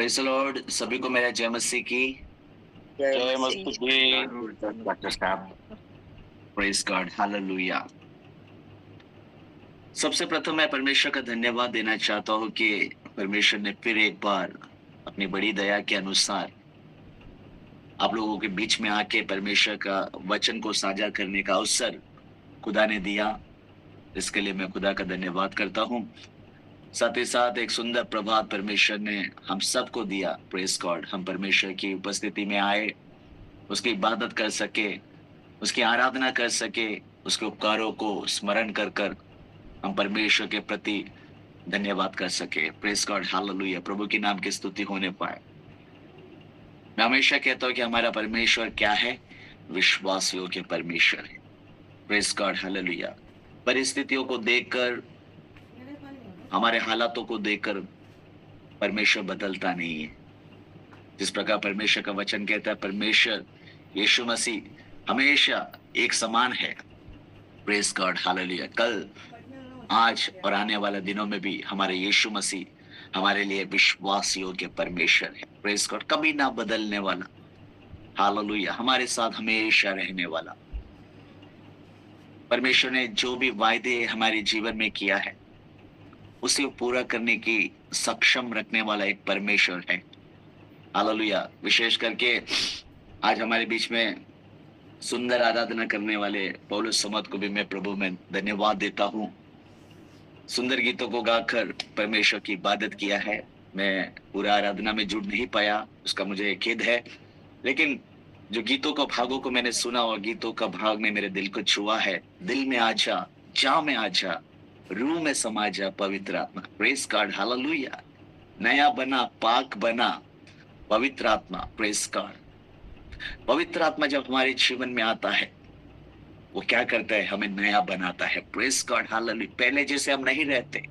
Praise the Lord. सभी को मेरा जय मसीह की। जय मसीह जी। डॉक्टर साहब, प्रेज़ गॉड, हालेलुया। सबसे प्रथम मैं परमेश्वर का धन्यवाद देना चाहता हूँ कि परमेश्वर ने फिर एक बार अपनी बड़ी दया के अनुसार आप लोगों के बीच में आके परमेश्वर का वचन को साझा करने का अवसर खुदा ने दिया। इसके लिए मैं खुदा का धन्यवाद करता हूँ। साथ ही साथ एक सुंदर प्रभात परमेश्वर ने हम सबको दिया। प्रेज़ गॉड, हम परमेश्वर की उपस्थिति में आए, उसकी इबादत कर सके, उसकी आराधना कर सके, उसके उपकारों को स्मरण कर कर हम परमेश्वर के प्रति धन्यवाद कर सके। Praise God, hallelujah. प्रभु के नाम की स्तुति होने पाए। मैं हमेशा कहता हूँ कि हमारा परमेश्वर क्या है? विश्वास योग्य परमेश्वर है। Praise God, hallelujah. परिस्थितियों को देखकर, हमारे हालातों को देखकर परमेश्वर बदलता नहीं है। जिस प्रकार परमेश्वर का वचन कहता है, परमेश्वर यीशु मसीह हमेशा एक समान है। Praise God, hallelujah. कल, आज और आने वाले दिनों में भी हमारे यीशु मसीह हमारे लिए विश्वास योग्य परमेश्वर है। प्रेज़ गॉड, कभी ना बदलने वाला, हालेलुया, हमारे साथ हमेशा रहने वाला। परमेश्वर ने जो भी वायदे हमारे जीवन में किया है, उसे पूरा करने की सक्षम रखने वाला एक परमेश्वर है। हालेलुया। विशेष करके आज हमारे बीच में सुंदर आराधना करने वाले पौलुस समद को भी मैं प्रभु में धन्यवाद देता हूँ। सुंदर गीतों को गाकर परमेश्वर की इबादत किया है। मैं पूरा आराधना में जुड़ नहीं पाया, उसका मुझे खेद है, लेकिन जो गीतों का भागों को मैंने सुना और गीतों का भाग ने मेरे दिल को छुआ है। दिल में आजा, जा में आजा, रूह में समा जा पवित्र आत्मा। Praise God, hallelujah. नया बना, पाक बना पवित्र आत्मा। Praise God. पवित्र आत्मा जब हमारे जीवन में आता है, वो क्या करता है? हमें नया बनाता है। Praise God, hallelujah. पहले जैसे हम नहीं रहते,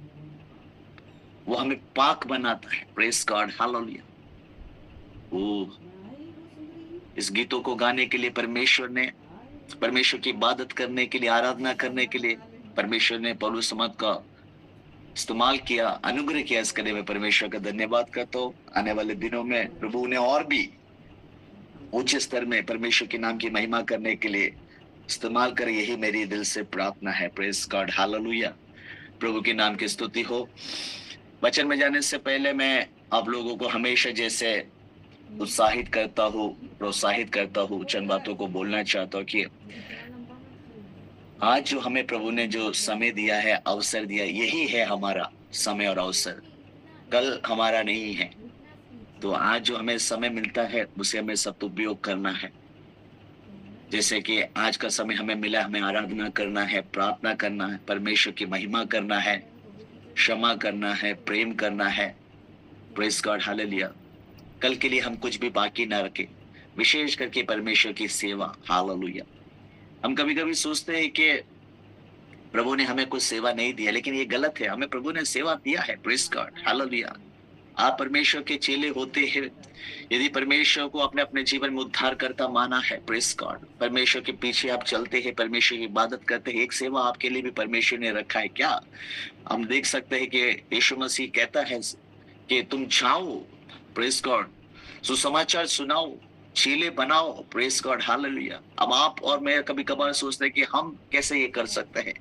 वो हमें पाक बनाता है। Praise God, hallelujah. ओह, इस गीतों को गाने के लिए परमेश्वर की इबादत करने के लिए, आराधना करने के लिए परमेश्वर ने पौलुस समद का इस्तेमाल किया, अनुग्रह किया। इसके लिए मैं परमेश्वर का धन्यवाद करता हूँ। आने वाले दिनों में प्रभु ने और भी ऊंचे स्तर में परमेश्वर के नाम की महिमा करने के लिए इस्तेमाल करे, यही मेरी दिल से प्रार्थना है। Praise God, hallelujah. प्रभु के नाम की स्तुति हो। वचन में जाने से पहले मैं आप लोगों को हमेशा जैसे उत्साहित करता हूँ, प्रोत्साहित करता हूँ, चंद बातों को बोलना चाहता हूँ कि आज जो हमें प्रभु ने जो समय दिया है, अवसर दिया, यही है हमारा समय और अवसर। कल हमारा नहीं है, तो आज जो हमें समय मिलता है उसे हमें सदुपयोग करना है। जैसे कि आज का समय हमें मिला, हमें आराधना करना है, प्रार्थना करना है, परमेश्वर की महिमा करना है, क्षमा करना है, प्रेम करना है। Praise God, hallelujah. कल के लिए हम कुछ भी बाकी ना रखें, विशेष करके परमेश्वर की सेवा। हालेलुया। हम कभी-कभी सोचते हैं कि प्रभु ने हमें कुछ सेवा नहीं दिया, लेकिन ये गलत है। हमें प्रभु ने सेवा दिया है। Praise God, hallelujah. आप परमेश्वर के चेले होते हैं, यदि परमेश्वर को अपने अपने जीवन में उद्धारकर्ता माना है, प्रेज़ गॉड, परमेश्वर के पीछे आप चलते हैं, परमेश्वर की इबादत करते हैं, एक सेवा आपके लिए भी परमेश्वर ने रखा है। क्या हम देख सकते हैं कि यीशु मसीह कहता है कि तुम जाओ, प्रेज़ गॉड, सुसमाचार सुनाओ, चेले बनाओ। Praise God, hallelujah. अब आप और मैं कभी-कभार सोचते हैं कि हम कैसे ये कर सकते हैं?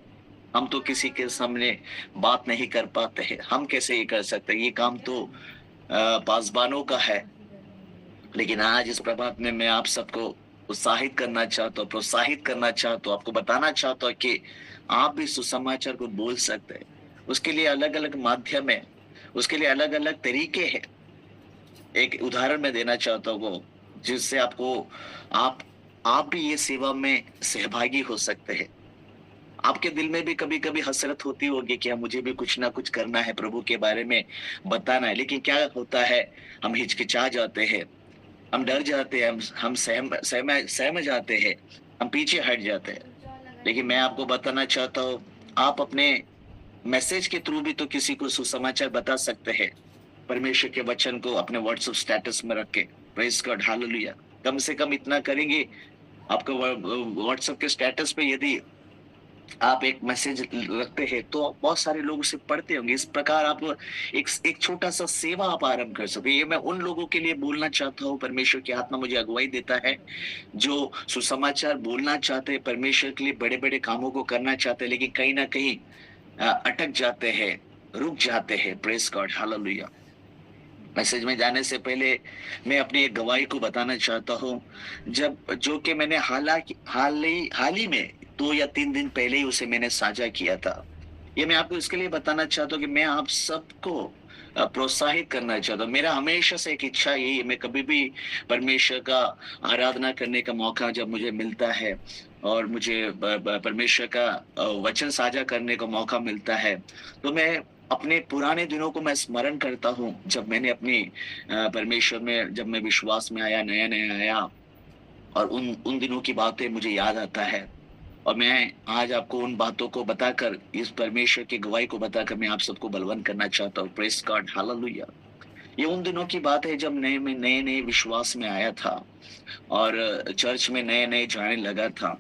हम तो किसी के सामने बात नहीं कर पाते हैं, हम कैसे ये कर सकते हैं? ये काम तो पासबानों का है। लेकिन आज इस प्रभात में मैं आप सबको उत्साहित करना चाहता हूँ, प्रोत्साहित करना चाहता हूँ, आपको बताना चाहता हूँ कि आप भी सुसमाचार को बोल सकते हैं। उसके लिए अलग-अलग माध्यम है, उसके लिए अलग-अलग तरीके हैं। एक उदाहरण मैं देना चाहता हूँ, जिससे आप आप भी ये सेवा में सहभागी हो सकते हैं। आपके दिल में भी कभी-कभी हसरत होती होगी कि मुझे भी कुछ ना कुछ करना है, प्रभु के बारे में बताना है। लेकिन क्या होता है, हम हिचकिचा जाते हैं, हम डर जाते हैं, हम सहम जाते हैं, हम पीछे हट जाते हैं। लेकिन मैं आपको बताना चाहता हूँ, आप अपने मैसेज के थ्रू भी तो किसी को सुसमाचार बता सकते हैं। परमेश्वर के वचन को अपने व्हाट्सएप स्टेटस में रख के। Praise God, hallelujah. कम से कम इतना करेंगे, आपका व्हाट्सएप के स्टेटस पे यदि आप एक मैसेज रखते हैं तो बहुत सारे लोग उसे पढ़ते होंगे। इस प्रकार आप एक छोटा सा सेवा आप आरंभ कर सके। ये मैं उन लोगों के लिए बोलना चाहता हूँ, परमेश्वर की आत्मा मुझे अगुवाई देता है, जो सुसमाचार बोलना चाहते हैं, परमेश्वर के लिए बड़े बड़े कामों को करना चाहते हैं, लेकिन कहीं ना कहीं अटक जाते हैं, रुक जाते हैं। Press God, hallelujah. मैसेज में जाने से पहले मैं अपनी एक गवाही को बताना चाहता हूँ, जब जो कि मैंने हाल ही में 2 या 3 दिन पहले ही उसे मैंने साझा किया था। ये मैं आपको इसके लिए बताना चाहता हूँ कि मैं आप सबको प्रोत्साहित करना चाहता हूँ। मेरा हमेशा से एक इच्छा यही है, मैं कभी भी परमेश्वर का आराधना करने का मौका जब मुझे मिलता है और मुझे परमेश्वर का वचन साझा करने का मौका मिलता है, तो मैं अपने पुराने दिनों को मैं स्मरण करता हूँ, जब मैंने अपनी परमेश्वर में जब मैं विश्वास में आया, नया-नया आया, और उन उन दिनों की बातें मुझे याद आता है। और मैं आज आपको उन बातों को बताकर, इस परमेश्वर की गवाही को बताकर मैं आप सबको बलवंत करना चाहता हूँ। Praise God, hallelujah. ये उन दिनों की बात है जब मैं नए-नए विश्वास में आया था और चर्च में नए-नए जाने लगा था।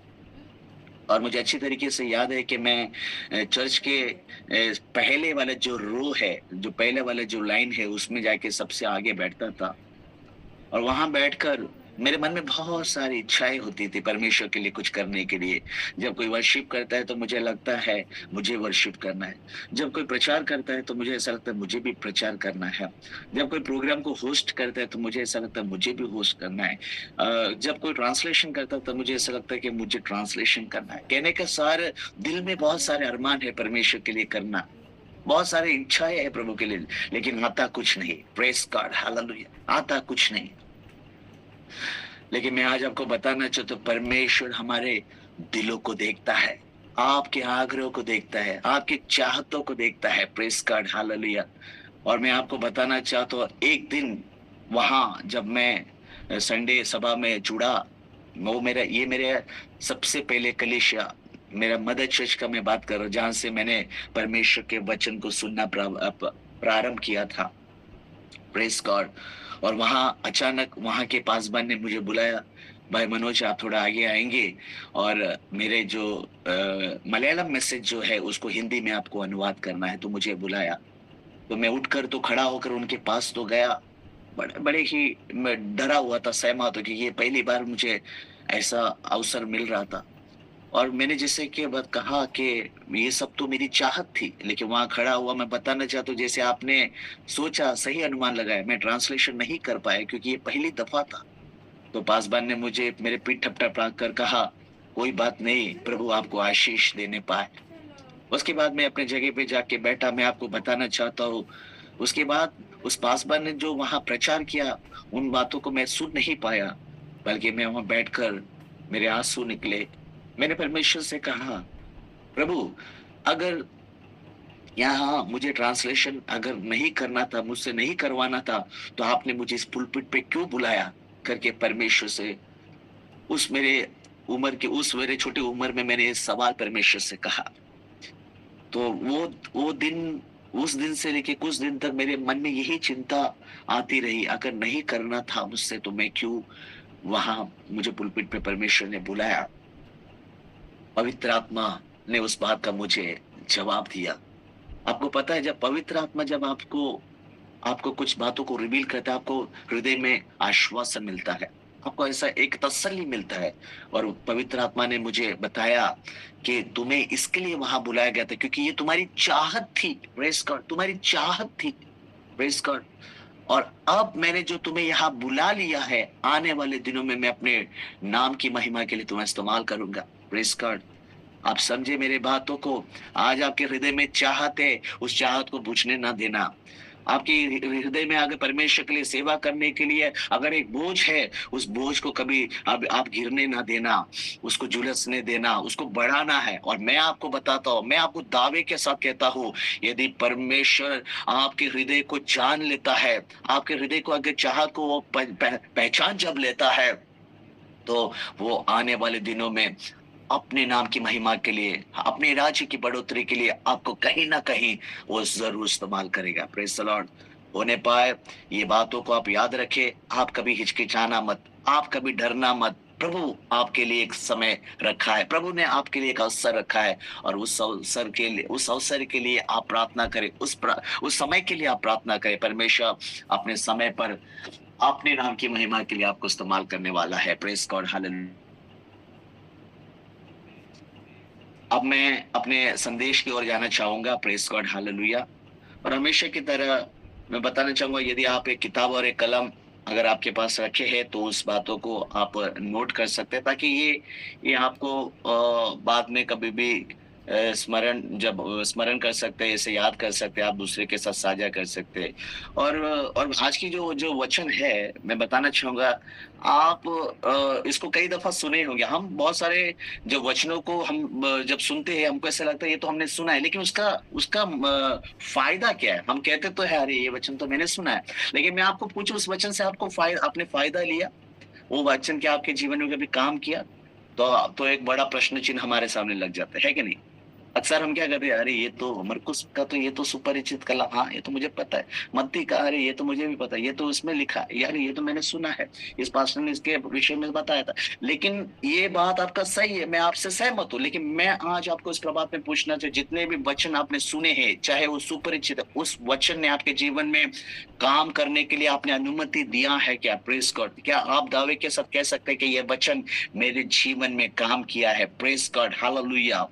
और मुझे अच्छी तरीके से याद है कि मैं चर्च के पहले वाला जो रो है, जो पहले वाला जो लाइन है, उसमें जाके सबसे आगे बैठता था। और वहां बैठकर मेरे मन में बहुत सारी इच्छाएं होती थी परमेश्वर के लिए कुछ करने के लिए। जब कोई वर्शिप करता है तो मुझे लगता है मुझे वर्शिप करना है। जब कोई प्रचार करता है तो मुझे ऐसा लगता है मुझे भी प्रचार करना है। जब कोई प्रोग्राम को होस्ट करता है तो मुझे ऐसा लगता है मुझे भी होस्ट करना है। जब कोई ट्रांसलेशन करता है तो मुझे ऐसा लगता है कि मुझे ट्रांसलेशन करना है। कहने का सार, दिल में बहुत सारे अरमान है परमेश्वर के लिए करना, बहुत सारी इच्छाएं है प्रभु के लिए, लेकिन आता कुछ नहीं। Press God, hallelujah. आता कुछ नहीं। लेकिन मैं आज आपको बताना चाहता हूँ, परमेश्वर हमारे दिलों को देखता है, आपके आग्रह को देखता है, आपकी चाहतों को देखता है। Press God, hallelujah. और मैं आपको बताना चाहता हूँ, एक दिन वहां जब मैं संडे सभा में जुड़ा, वो मेरे सबसे पहले कलीसिया, मेरा मदर चर्च का मैं बात कर रहा हूँ, जहां से मैंने परमेश्वर के वचन को सुनना प्रारंभ किया था। Press God. और वहां अचानक वहां के पासवान ने मुझे बुलाया, भाई मनोज आप थोड़ा आगे आएंगे और मेरे जो मलयालम मैसेज जो है उसको हिंदी में आपको अनुवाद करना है, तो मुझे बुलाया। तो मैं उठकर तो खड़ा होकर उनके पास तो गया। बड़े बड़े ही मैं डरा हुआ था, सहमा था, क्योंकि ये पहली बार मुझे ऐसा अवसर मिल रहा था। और मैंने जैसे कि बात कहा कि ये सब तो मेरी चाहत थी, लेकिन वहां खड़ा हुआ मैं बताना चाहता हूँ, जैसे आपने सोचा, सही अनुमान लगाया, मैं ट्रांसलेशन नहीं कर पाया क्योंकि ये पहली दफा था। तो पासवान ने मुझे मेरे पीठ थपथपा कर कहा, कोई बात नहीं, प्रभु आपको आशीष देने पाए। उसके बाद मैं अपने जगह पे जाके बैठा। मैं आपको बताना चाहता हूँ, उसके बाद उस पासवान ने जो वहां प्रचार किया, उन बातों को मैं सुन नहीं पाया, बल्कि मैं वहां बैठकर मेरे आंसू निकले। मैंने परमेश्वर से कहा, प्रभु, अगर यहाँ मुझे ट्रांसलेशन अगर नहीं करना था, मुझसे नहीं करवाना था, तो आपने मुझे इस पुलपिट पे क्यों बुलाया? करके परमेश्वर से, उस मेरे छोटी उम्र में मैंने ये सवाल परमेश्वर से कहा। तो वो दिन, उस दिन से लेके कुछ दिन तक मेरे मन में यही चिंता आती रही, अगर नहीं करना था मुझसे तो मैं क्यों वहां, मुझे पुलपिट पे परमेश्वर ने बुलाया। पवित्र आत्मा ने उस बात का मुझे जवाब दिया। आपको पता है, जब पवित्र आत्मा जब आपको आपको कुछ बातों को रिवील करता है, आपको हृदय में आश्वासन मिलता है, आपको ऐसा एक तसल्ली मिलता है। और पवित्र आत्मा ने मुझे बताया कि तुम्हें इसके लिए वहां बुलाया गया था क्योंकि ये तुम्हारी चाहत थी। प्रेज़ गॉड, तुम्हारी चाहत थी। Praise God. और अब मैंने जो तुम्हें यहाँ बुला लिया है, आने वाले दिनों में मैं अपने नाम की महिमा के लिए तुम्हें इस्तेमाल करूंगा। Praise God. आप समझे मेरे बातों को। आज आपके हृदय में चाहत है, उस चाहत को बुझने ना देना। आपके हृदय में अगर परमेश्वर के लिए सेवा करने के लिए अगर एक बोझ है, उस बोझ को कभी आप गिरने ना देना, उसको झुलसने देना, उसको बढ़ाना है। और मैं आपको बताता हूँ, मैं आपको दावे के साथ कहता हूँ, यदि परमेश्वर आपके हृदय को जान लेता है, आपके हृदय को अगर चाहत को वो पहचान जब लेता है, तो वो आने वाले दिनों में अपने नाम की महिमा के लिए, अपने राज्य की बढ़ोतरी के लिए आपको कहीं ना कहीं वो जरूर इस्तेमाल करेगा। Praise the Lord. होने पाए, ये बातों को आप याद रखें। आप कभी हिचकिचाना मत, आप कभी डरना मत। प्रभु आपके लिए एक समय रखा है, प्रभु ने आपके लिए एक अवसर रखा है, और उस अवसर के लिए आप प्रार्थना करें, उस समय के लिए आप प्रार्थना करें। परमेश्वर अपने समय पर अपने नाम की महिमा के लिए आपको इस्तेमाल करने वाला है। Praise God, hallelujah. अब मैं अपने संदेश की ओर जाना चाहूंगा। Praise God, hallelujah. और हमेशा की तरह मैं बताना चाहूंगा, यदि आप एक किताब और एक कलम अगर आपके पास रखे हैं तो उस बातों को आप नोट कर सकते हैं, ताकि ये आपको बाद में कभी भी स्मरण कर सकते हैं, इसे याद कर सकते हैं, आप दूसरे के साथ साझा कर सकते हैं। और आज की जो जो वचन है, मैं बताना चाहूंगा, आप इसको कई दफा सुने होंगे। हम बहुत सारे जो वचनों को हम जब सुनते हैं, हमको ऐसा लगता है ये तो हमने सुना है, लेकिन उसका उसका फायदा क्या है? हम कहते तो है, अरे ये वचन तो मैंने सुना है, लेकिन मैं आपको पूछूं, उस वचन से आपको आपने फायदा लिया? वो वचन क्या आपके जीवन में कभी काम किया? तो एक बड़ा प्रश्न चिन्ह हमारे सामने लग जाता है कि नहीं? अक्सर हम क्या करते हैं, अरे ये तो मरकुस का तो ये तो सुपरिचित कला, हाँ ये तो मुझे पता है। मत्ती का, अरे ये तो मुझे भी पता है, ये तो इसमें लिखा है, यार ये तो मैंने सुना है, इस पास्टर ने इसके विषय में बताया था। लेकिन ये बात आपका सही है, मैं आपसे सहमत हूँ, लेकिन मैं आज आपको इस प्रभात में पूछना चाहिए, जितने भी वचन आपने सुने हैं, चाहे वो सुपरिचित है, उस वचन ने आपके जीवन में काम करने के लिए आपने अनुमति दिया है क्या? प्रेस गॉड, क्या आप दावे के साथ कह सकते हैं कि यह वचन मेरे जीवन में काम किया है? Press God, hallelujah.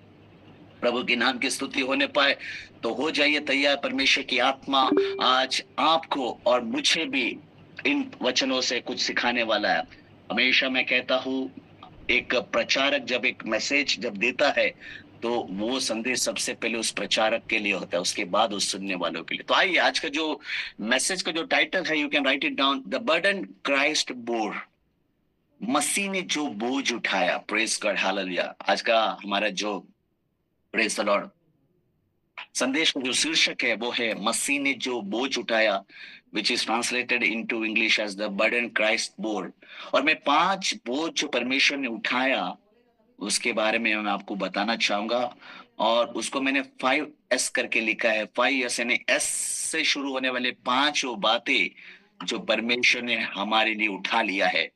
प्रभु के नाम की स्तुति होने पाए। तो हो जाइए तैयार, परमेश्वर की आत्मा आज आपको और मुझे भी इन वचनों से कुछ सिखाने वाला है। हमेशा मैं कहता हूँ, एक प्रचारक जब एक मैसेज जब देता है, तो वो संदेश सबसे पहले उस प्रचारक के लिए होता है, उसके बाद उस सुनने वालों के लिए। तो आइए, आज का जो मैसेज का जो टाइटल है, you can write it down, the burden Christ bore. Masih ने जो बोझ उठाया। Praise God, hallelujah. आज का हमारा जो, प्रेज द लॉर्ड, संदेश का जो शीर्षक है वो है मसीह ने जो बोझ उठाया, which is translated into English as the burden Christ bore. और मैं 5 बोझ जो परमेश्वर ने उठाया, उसके बारे में मैं आपको बताना चाहूंगा। और उसको मैंने 5S करके लिखा है। 5S यानी एस से शुरू होने वाले 5 वो बातें जो परमेश्वर ने हमारे लिए उठा लिया है।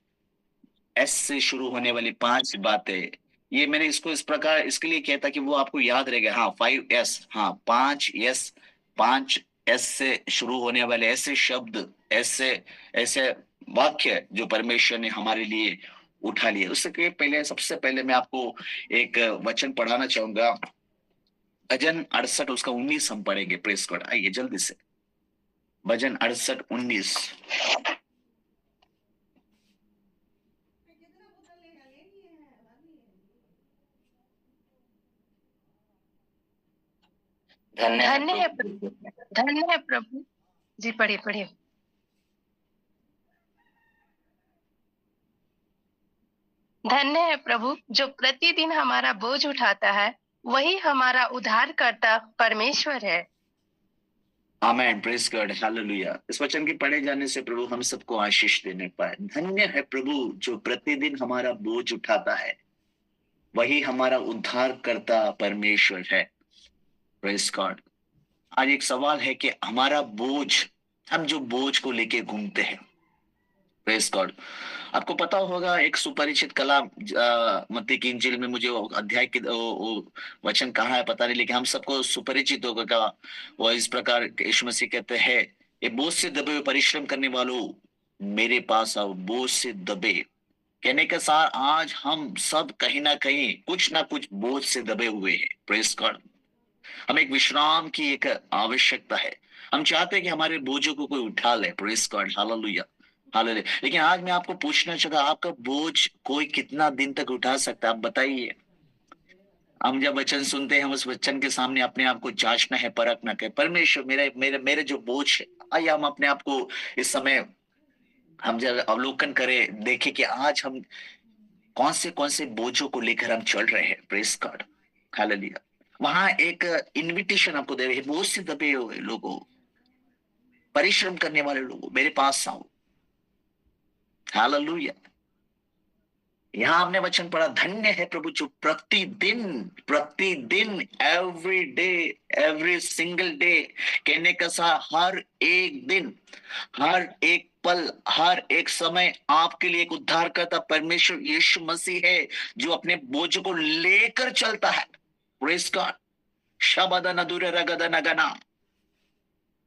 एस से शुरू होने वाली 5 बातें, ये मैंने इसको इस प्रकार इसके लिए किया था कि वो आपको याद रहेगा। हाँ, 5S, हाँ 5S, 5S से शुरू होने वाले ऐसे शब्द, ऐसे ऐसे वाक्य जो परमेश्वर ने हमारे लिए उठा लिए। उसके पहले, सबसे पहले मैं आपको एक वचन पढ़ाना चाहूंगा। भजन 68 उसका 19 हम पढ़ेंगे। प्रेस गॉड, आइए जल्दी से, भजन 68 19। धन्य है प्रभु, धन्य है प्रभु। जी पढ़िए पढ़िए। धन्य है प्रभु जो प्रतिदिन हमारा बोझ उठाता है, वही हमारा उद्धारकर्ता परमेश्वर है। आमेन, प्रेज गॉड, हालेलुया। इस वचन के पढ़े जाने से प्रभु हम सबको आशीष देने पाए। धन्य है प्रभु जो प्रतिदिन हमारा बोझ उठाता है, वही हमारा उद्धार करता परमेश्वर है। Praise God. आज एक सवाल है कि हमारा बोझ, हम जो बोझ को लेके घूमते हैं, प्रेज गॉड, आपको पता होगा एक सुपरिचित कलाम, मत्ती की इंजील में, मुझे वो अध्याय की वो वचन कहाँ है पता नहीं, लेकिन हम सबको सुपरिचित होगा। वो इस प्रकार यीशु मसीह कहते हैं, ये बोझ से दबे हुए परिश्रम करने वालों, मेरे पास आओ, बोझ से दबे। कहने के साथ आज हम सब कहीं ना कुछ बोझ से दबे हुए हैं। Praise God. हमें एक विश्राम की एक आवश्यकता है। हम चाहते हैं कि हमारे बोझों को कोई उठा ले। Praise God, hallelujah, hallelujah. लेकिन आज मैं आपको पूछना चाहता हूं, आपका बोझ कोई कितना दिन तक उठा सकता है? आप बताइए। हम जब वचन सुनते हैं, हम उस वचन के सामने अपने आप को जांचना है, परखना है, परमेश्वर मेरे मेरे मेरे जो बोझ है, आइए हम अपने आप को इस समय हम जब अवलोकन करें, देखें कि आज हम कौन से बोझों को लेकर हम चल रहे हैं। Press God, hallelujah. वहां एक इनविटेशन आपको दे रहे हैं, बोझ से दबे हुए लोगों, परिश्रम करने वाले लोगों, मेरे पास आओ। हालेलुया। यहां हमने वचन पढ़ा, धन्य है प्रभु जो प्रतिदिन every day, every single day, कहने का सा हर एक दिन, हर एक पल, हर एक समय आपके लिए एक उद्धारकर्ता परमेश्वर यीशु मसीह है जो अपने बोझ को लेकर चलता है। Praise God. शबदन अधूर रगदन गना।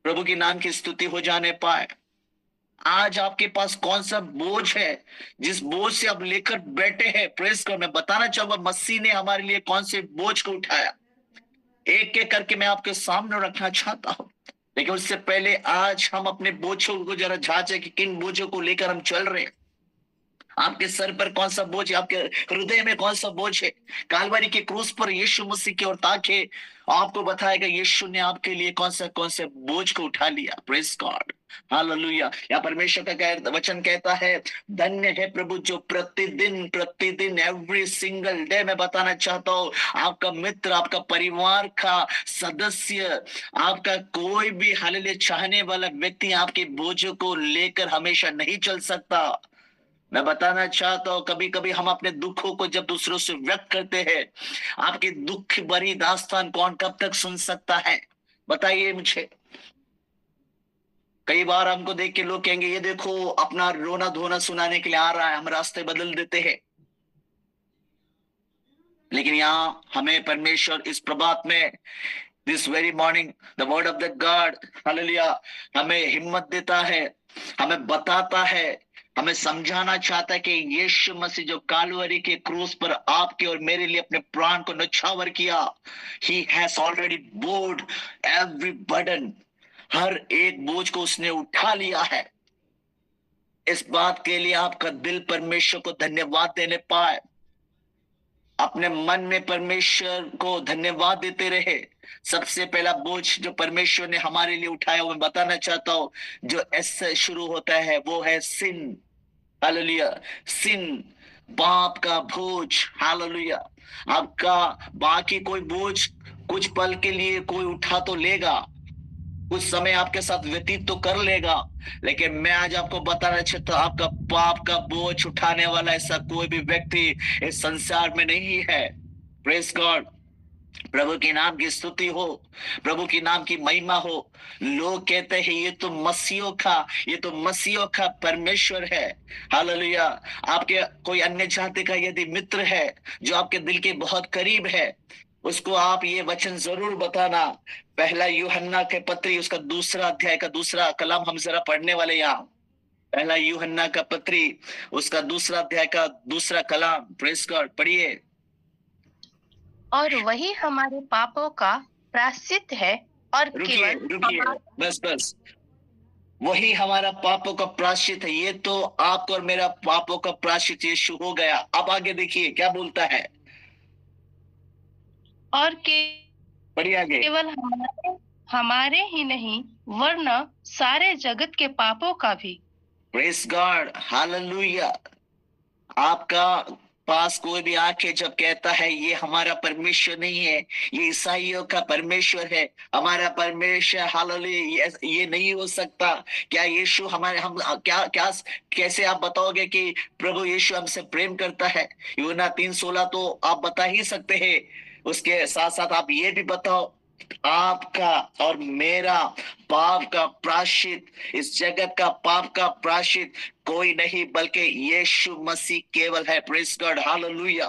प्रभु की नाम की स्तुति हो जाने पाए। आज आपके पास कौन सा बोझ है जिस बोझ से आप लेकर बैठे हैं? प्रेस कर, मैं बताना चाहूंगा मसीह ने हमारे लिए कौन से बोझ को उठाया, एक एक करके मैं आपके सामने रखना चाहता हूं। लेकिन उससे पहले आज हम अपने बोझों को जरा जांचे कि किन बोझों को लेकर हम चल रहे हैं। आपके सर पर कौन सा बोझ है, आपके हृदय में कौन सा बोझ है? कालवारी के क्रूस पर यीशु मसीह की ओर ताके आपको बताएगा यीशु ने आपके लिए कौन से बोझ को उठा लिया। Praise God, hallelujah. या परमेश्वर का वचन कहता है, धन्य है प्रभु जो प्रतिदिन प्रतिदिन एवरी सिंगल डे, मैं बताना चाहता हूँ आपका मित्र, आपका परिवार का सदस्य, आपका कोई भी हालेलुया चाहने वाला व्यक्ति आपके बोझों को लेकर हमेशा नहीं चल सकता। मैं बताना चाहता हूं कभी कभी हम अपने दुखों को जब दूसरों से व्यक्त करते हैं, आपकी दुख भरी दास्तान कौन कब तक सुन सकता है? बताइए मुझे। कई बार हमको देख के लोग कहेंगे ये देखो अपना रोना धोना सुनाने के लिए आ रहा है, हम रास्ते बदल देते हैं। लेकिन यहाँ हमें परमेश्वर इस प्रभात में, this very morning, the word of the God, hallelujah, हमें हिम्मत देता है, हमें बताता है, हमें समझाना चाहता है कि यीशु मसीह जो कालवरी के क्रूस पर आपके और मेरे लिए अपने प्राण को न्यौछावर किया, he has already borne every burden, हर एक बोझ को उसने उठा लिया है। इस बात के लिए आपका दिल परमेश्वर को धन्यवाद देने पाए, अपने मन में परमेश्वर को धन्यवाद देते रहे। सबसे पहला बोझ जो परमेश्वर ने हमारे लिए उठाया, वो मैं बताना चाहता हूं, जो एस से शुरू होता है, वो है सिन। हालेलुया, सिन, पाप का बोझ। हालेलुया। आपका बाकी कोई बोझ कुछ पल के लिए कोई उठा तो लेगा, कुछ समय आपके साथ व्यतीत तो कर लेगा, लेकिन मैं आज आपको बताना चाहता हूं आपका पाप का बोझ उठाने वाला ऐसा कोई भी व्यक्ति इस संसार में नहीं है। Praise God. प्रभु के नाम की स्तुति हो, प्रभु की नाम की महिमा हो। लोग कहते हैं ये तो मसीहों का परमेश्वर है। हालेलुया। आपके कोई अन्य जाति का यदि मित्र है जो आपके दिल के बहुत करीब है, उसको आप ये वचन जरूर बताना। पहला यूहन्ना के पत्री उसका 2 अध्याय का 2 कलाम हम जरा पढ़ने वाले यहाँ। पहला यूहन्ना का पत्री उसका 2 अध्याय का 2 कलाम। प्रेज गॉड, पढ़िए। और वही हमारे पापों का प्रायश्चित है, और रुकिए रुकिए, बस वही हमारा पापों का प्रायश्चित है। ये तो आपको और मेरा पापों का प्रायश्चित यीशु हो गया। अब आगे देखिए क्या बोलता है। और बढ़िया आगे। केवल हमारे ही नहीं वरन सारे जगत के पापों का भी। Praise God, hallelujah. आपका पास कोई भी आके जब कहता है ये हमारा परमेश्वर नहीं है, ये ईसाइयों का परमेश्वर है, हमारा परमेश्वर, हालेलुया, ये नहीं हो सकता। क्या यीशु हम क्या क्या कैसे आप बताओगे कि प्रभु यीशु हमसे प्रेम करता है? यूहन्ना 3:16 तो आप बता ही सकते हैं। उसके साथ साथ आप ये भी बताओ, आपका और मेरा पाप का प्रायश्चित, इस जगत का पाप का प्रायश्चित कोई नहीं बल्कि यीशु मसीह केवल है। Praise God, hallelujah.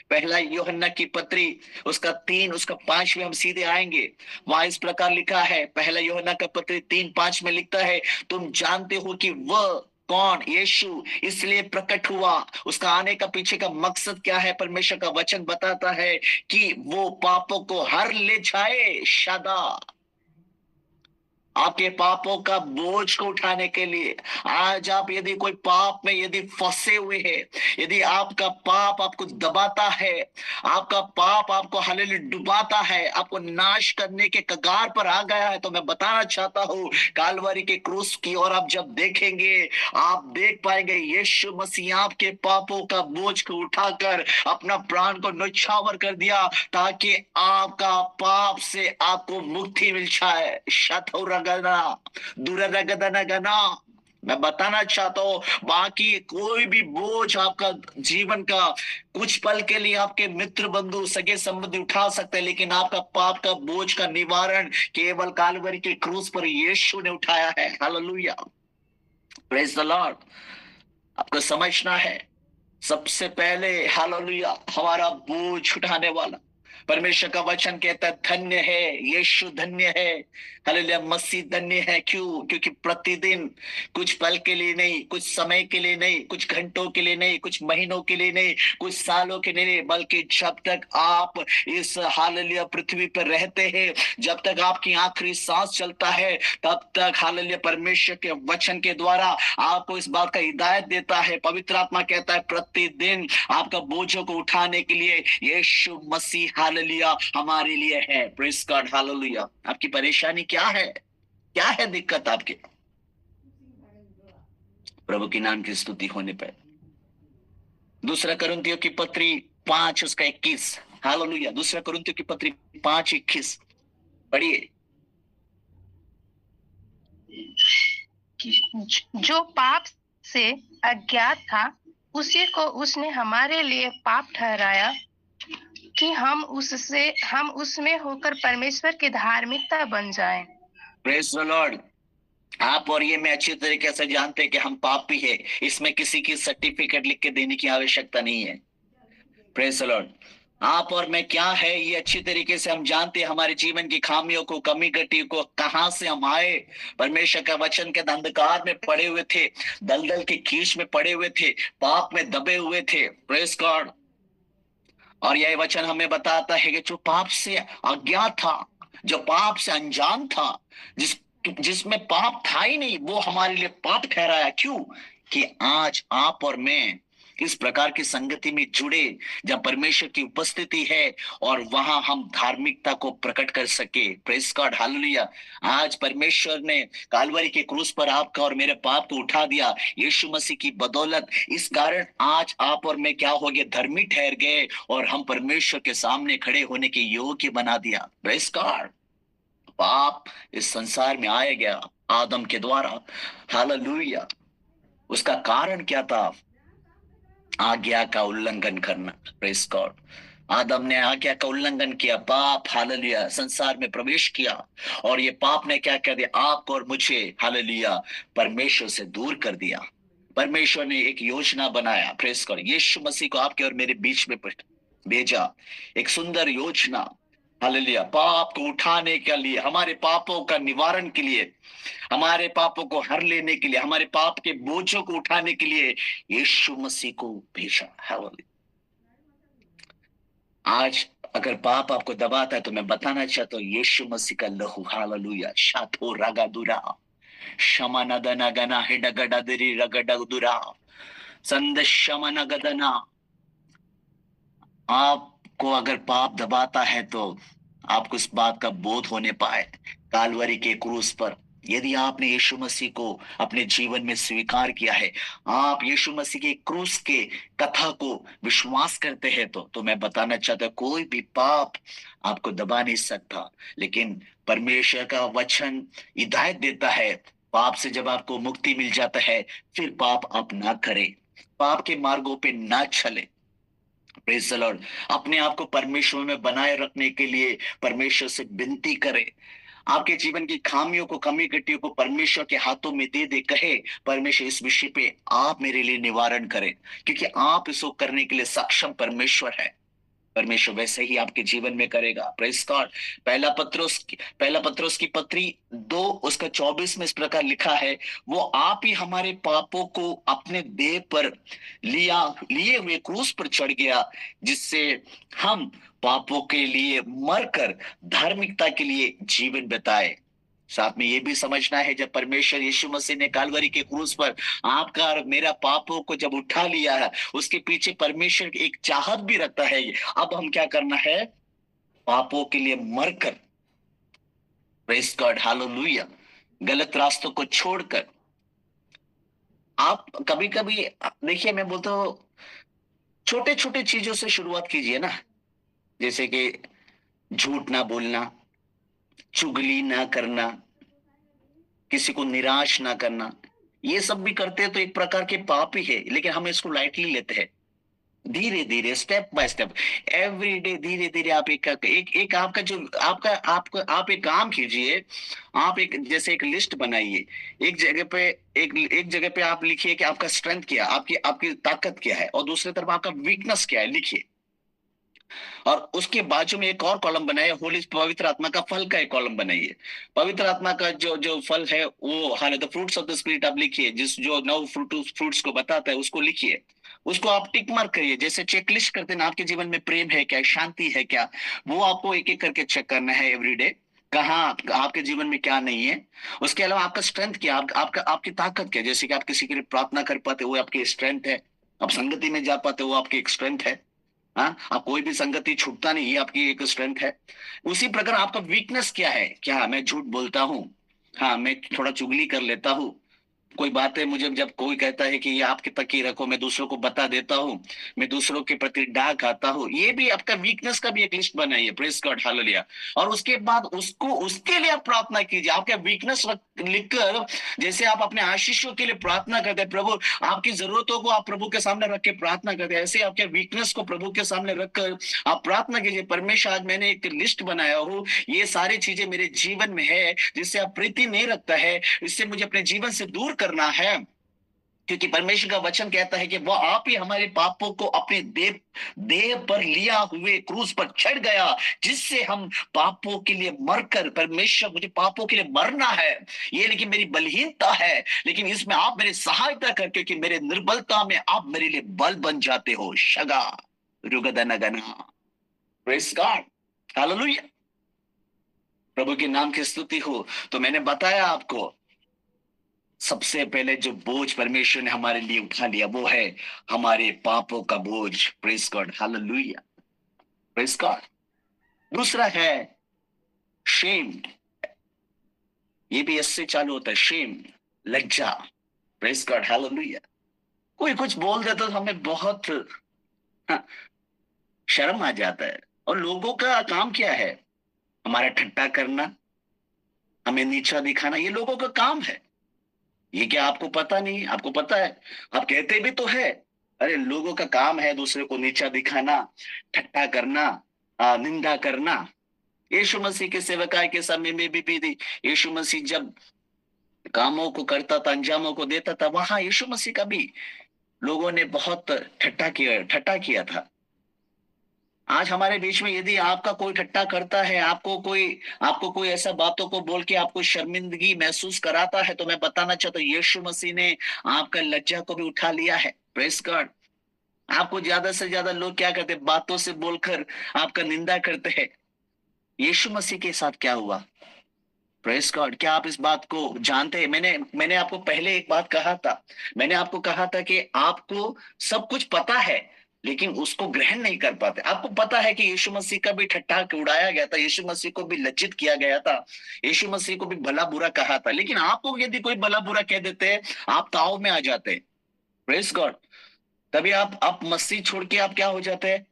पहला यूहन्ना की पत्री उसका 3 उसका 5 में हम सीधे आएंगे। वहां इस प्रकार लिखा है, पहला यूहन्ना का पत्री 3:5 में लिखता है, तुम जानते हो कि वह कौन, यीशु इसलिए प्रकट हुआ। उसका आने का पीछे का मकसद क्या है? परमेश्वर का वचन बताता है कि वो पापों को हर ले जाए। शादा, आपके पापों का बोझ को उठाने के लिए। आज आप यदि कोई पाप में यदि फंसे हुए हैं, यदि आपका पाप आपको दबाता है, आपका पाप आपको हालेलुया डुबाता है, आपको नाश करने के कगार पर आ गया है, तो मैं बताना चाहता हूँ कालवारी के क्रूस की ओर आप जब देखेंगे, आप देख पाएंगे यीशु मसीह आपके पापों का बोझ को उठाकर अपना प्राण को न्यौछावर कर दिया ताकि आपका पाप से आपको मुक्ति मिल जाए। मैं बताना चाहता हूँ बाकी कोई भी बोझ आपका जीवन का कुछ पल के लिए आपके मित्र बंधु सगे संबंधी उठा सकते हैं, लेकिन आपका पाप का बोझ का निवारण केवल कालवरी के क्रूस पर यीशु ने उठाया है। हालेलुया। Praise the Lord. आपको समझना है, सबसे पहले हालेलुया हमारा बोझ उठाने वाला परमेश्वर का वचन कहता है धन्य है यीशु, धन्य है हालेलुया मसीह, धन्य है। क्यों? क्योंकि प्रतिदिन कुछ पल के लिए नहीं, कुछ समय के लिए नहीं, कुछ घंटों के लिए नहीं, कुछ महीनों के लिए नहीं, कुछ सालों के लिए नहीं, बल्कि जब तक आप इस हालेलुया पृथ्वी पर रहते हैं, जब तक आपकी आखिरी सांस चलता है, तब तक हालेलुया परमेश्वर के वचन के द्वारा आपको इस बात का हिदायत देता है। पवित्र आत्मा कहता है प्रतिदिन आपका बोझों को उठाने के लिए यीशु मसीह हालेलुया हमारे लिए है। Praise God hallelujah. आपकी परेशानी क्या है? क्या है दिक्कत आपके? प्रभु के नाम की स्तुति होने पर दूसरा कुरिन्थियों की पत्री 5 उसका 21 हालेलुया। दूसरा कुरिन्थियों की पत्री 5:21 पढ़िए। जो पाप से अज्ञात था उसी को उसने हमारे लिए पाप ठहराया कि हम उसमें होकर परमेश्वर की धार्मिकता बन जाएं। Praise the Lord. आप और ये मैं अच्छी तरीके से जानते हैं कि हम पापी है, इसमें किसी की सर्टिफिकेट लिख के देने की आवश्यकता नहीं है। Praise the Lord. आप और मैं क्या है ये अच्छी तरीके से हम जानते हैं, हमारे जीवन की खामियों को, कमी कटियों को, कहां से हम आए। परमेश्वर का वचन के अंधकार में पड़े हुए थे, दलदल की कीच में पड़े हुए थे, पाप में दबे हुए थे। Praise God. और यह वचन हमें बताता है कि जो पाप से अज्ञात था, जो पाप से अनजान था, जिसमें पाप था ही नहीं, वो हमारे लिए पाप ठहराया। क्यों? कि आज आप और मैं इस प्रकार की संगति में जुड़े जब परमेश्वर की उपस्थिति है और वहां हम धार्मिकता को प्रकट कर सके। Praise God hallelujah. आज परमेश्वर ने कालवरी के क्रूस पर आपका और मेरे पाप को उठा दिया यीशु मसीह की बदौलत। इस कारण आज आप और मैं क्या हो गए? धर्मी ठहर गए और हम परमेश्वर के सामने खड़े होने के योग्य बना दिया। Praise God. पाप इस संसार में आया गया आदम के द्वारा हालेलुया। उसका कारण क्या था? आज्ञा का उल्लंघन करना। Praise God. आदम ने आज्ञा का उल्लंघन किया, पाप हालेलुया संसार में प्रवेश किया और ये पाप ने क्या कर दिया? आपको और मुझे हालेलुया परमेश्वर से दूर कर दिया। परमेश्वर ने एक योजना बनाया। Praise God. यीशु मसीह को आपके और मेरे बीच में भेजा, एक सुंदर योजना हालेलुया पाप को उठाने के लिए, हमारे पापों का निवारण के लिए, हमारे पापों को हर लेने के लिए, हमारे पाप के बोझों को उठाने के लिए यीशु मसीह को भेजा। हालेलुया। आज अगर पाप आपको दबाता है तो मैं बताना चाहता हूँ यीशु मसीह का लहू हालेलुया शाथो रागादुरा शमनदना गना हिडगडदरी रगडदुरा संदशमनगदना। आपको अगर पाप दबाता है तो आपको इस बात का बोध होने पाए कालवरी के क्रूस पर यदि आपने यीशु मसीह को अपने जीवन में स्वीकार किया है, आप यीशु मसीह के क्रूस के कथा को विश्वास करते हैं तो मैं बताना चाहता हूं कोई भी पाप आपको दबा नहीं सकता। लेकिन परमेश्वर का वचन हिदायत देता है, पाप से जब आपको मुक्ति मिल जाता है फिर पाप आप ना करें, पाप के मार्गों पे ना चले। Praise the Lord. अपने आप को परमेश्वर में बनाए रखने के लिए परमेश्वर से विनती करें। आपके जीवन की खामियों को, कमी कटियों को परमेश्वर के हाथों में दे दे, कहे परमेश्वर इस विषय पे आप मेरे लिए निवारण करें, क्योंकि आप इसको करने के लिए सक्षम परमेश्वर है। परमेश्वर वैसे ही आपके जीवन में करेगा। Praise God. पहला पत्रोस की पत्री 2 उसका 24 में इस प्रकार लिखा है, वो आप ही हमारे पापों को अपने देह पर लिए हुए क्रूस पर चढ़ गया, जिससे हम पापों के लिए मरकर धार्मिकता के लिए जीवन बिताए। साथ में ये भी समझना है जब परमेश्वर यीशु मसीह ने कालवरी के क्रूस पर आपका और मेरा पापों को जब उठा लिया है, उसके पीछे परमेश्वर एक चाहत भी रखता है। अब हम क्या करना है? पापों के लिए मरकर, प्रेज गॉड हालेलुया, गलत रास्तों को छोड़कर। आप कभी कभी देखिए, मैं बोलता हूं छोटे छोटे चीजों से शुरुआत कीजिए ना, जैसे कि झूठ ना बोलना, चुगली ना करना, किसी को निराश ना करना। ये सब भी करते हैं तो एक प्रकार के पाप ही है, लेकिन हम इसको लाइटली लेते हैं। धीरे धीरे, step by step, every day, धीरे धीरे आप एक आपका जो आपका आप एक काम कीजिए। आप एक जैसे एक लिस्ट बनाइए। एक जगह पे एक जगह पे आप लिखिए कि आपका स्ट्रेंथ क्या है, आपकी आपकी ताकत क्या है, और दूसरी तरफ आपका वीकनेस क्या है, लिखिए। और उसके बाजू में एक और कॉलम बनाइए, होली पवित्र आत्मा का फल का एक कॉलम बनाइए। पवित्र आत्मा का जो जो फल है वो all the fruits of the spirit आप लिखिए, जिस जो 9 फ्रूट्स को बताता है उसको लिखिए। उसको आप टिक मार्क करिए, जैसे चेकलिस्ट करते हैं ना, आपके जीवन में प्रेम है क्या, शांति है क्या, वो आपको एक एक करके चेक करना है एवरीडे। कहाँ आपके जीवन में क्या नहीं है। उसके अलावा आपका स्ट्रेंथ क्या, आपका आपकी ताकत क्या, जैसे कि आप किसी के लिए प्रार्थना कर पाते वो आपकी स्ट्रेंथ है। आप संगति में जा पाते वो आपकी एक स्ट्रेंथ है। हाँ, आप कोई भी संगति छूटता नहीं, ये आपकी एक स्ट्रेंथ है। उसी प्रकार आपका वीकनेस क्या है, क्या मैं झूठ बोलता हूँ, हाँ मैं थोड़ा चुगली कर लेता हूँ, कोई बातें मुझे जब कोई कहता है कि ये आपके तक ही रखो, मैं दूसरों को बता देता हूँ, मैं दूसरों के प्रति डाक आता हूँ, ये भी आपका वीकनेस का भी एक लिस्ट बनाइए। Praise God, hallelujah. और उसके बाद उसको उसके लिए आप प्रार्थना कीजिए, आपका वीकनेस लिखकर, जैसे आप अपने आशीषों के लिए प्रार्थना करते हैं, प्रभु आपकी जरूरतों को आप प्रभु के सामने रख के प्रार्थना करते हैं, ऐसे आपके वीकनेस को प्रभु के सामने रखकर आप प्रार्थना कीजिए, परमेश्वर आज मैंने एक लिस्ट बनाया हूँ, ये सारी चीजें मेरे जीवन में है जिससे आप प्रीति नहीं रखता है, इससे मुझे अपने जीवन से दूर करना है। क्योंकि परमेश्वर का वचन कहता है कि वो आप ही हमारे पापों को अपने देह देह पर लिया हुए क्रूस पर चढ़ गया, जिससे हम पापों के लिए मरकर, परमेश्वर मुझे पापों के लिए मरना है, ये लेकिन मेरी बलहीनता है, लेकिन इसमें आप मेरी सहायता करके कि मेरे निर्बलता में आप मेरे लिए बल बन जाते हो। शगा रुगदनगना। Praise God, hallelujah. प्रभु के नाम की स्तुति हो। तो मैंने बताया आपको, सबसे पहले जो बोझ परमेश्वर ने हमारे लिए उठा लिया वो है हमारे पापों का बोझ। Praise God, hallelujah, praise God. दूसरा है शेम। ये भी इससे चालू होता है, शेम, लज्जा। Praise God, hallelujah. कोई कुछ बोल देता तो हमें बहुत हाँ, शर्म आ जाता है। और लोगों का काम क्या है, हमारा ठट्टा करना, हमें नीचा दिखाना, ये लोगों का काम है। ये क्या आपको पता नहीं, आपको पता है, आप कहते भी तो है। अरे लोगों का काम है दूसरे को नीचा दिखाना, ठट्टा करना, निंदा करना। यीशु मसीह के सेवकाई के समय में भी यीशु मसीह जब कामों को करता था, अंजामों को देता था, वहां यीशु मसीह का भी लोगों ने बहुत ठट्टा किया था। आज हमारे बीच में यदि आपका कोई ठट्टा करता है, आपको कोई ऐसा बातों को बोल के आपको शर्मिंदगी महसूस कराता है, तो मैं बताना चाहता हूँ यीशु मसीह ने आपका लज्जा को भी उठा लिया है। Praise God. आपको ज्यादा से ज्यादा लोग क्या करते, बातों से बोलकर आपका निंदा करते हैं। यीशु मसीह के साथ क्या हुआ? Praise God. क्या आप इस बात को जानते हैं? मैंने आपको पहले एक बात कहा था, मैंने आपको कहा था कि आपको सब कुछ पता है लेकिन उसको ग्रहण नहीं कर पाते। आपको पता है कि यीशु मसीह का भी ठट्ठा उड़ाया गया था, यीशु मसीह को भी लज्जित किया गया था, यीशु मसीह को भी भला बुरा कहा था, लेकिन आपको यदि कोई भला बुरा कह देते हैं, आप ताव में आ जाते हैं। Praise God. तभी आप मसीह छोड़ के आप क्या हो जाते हैं?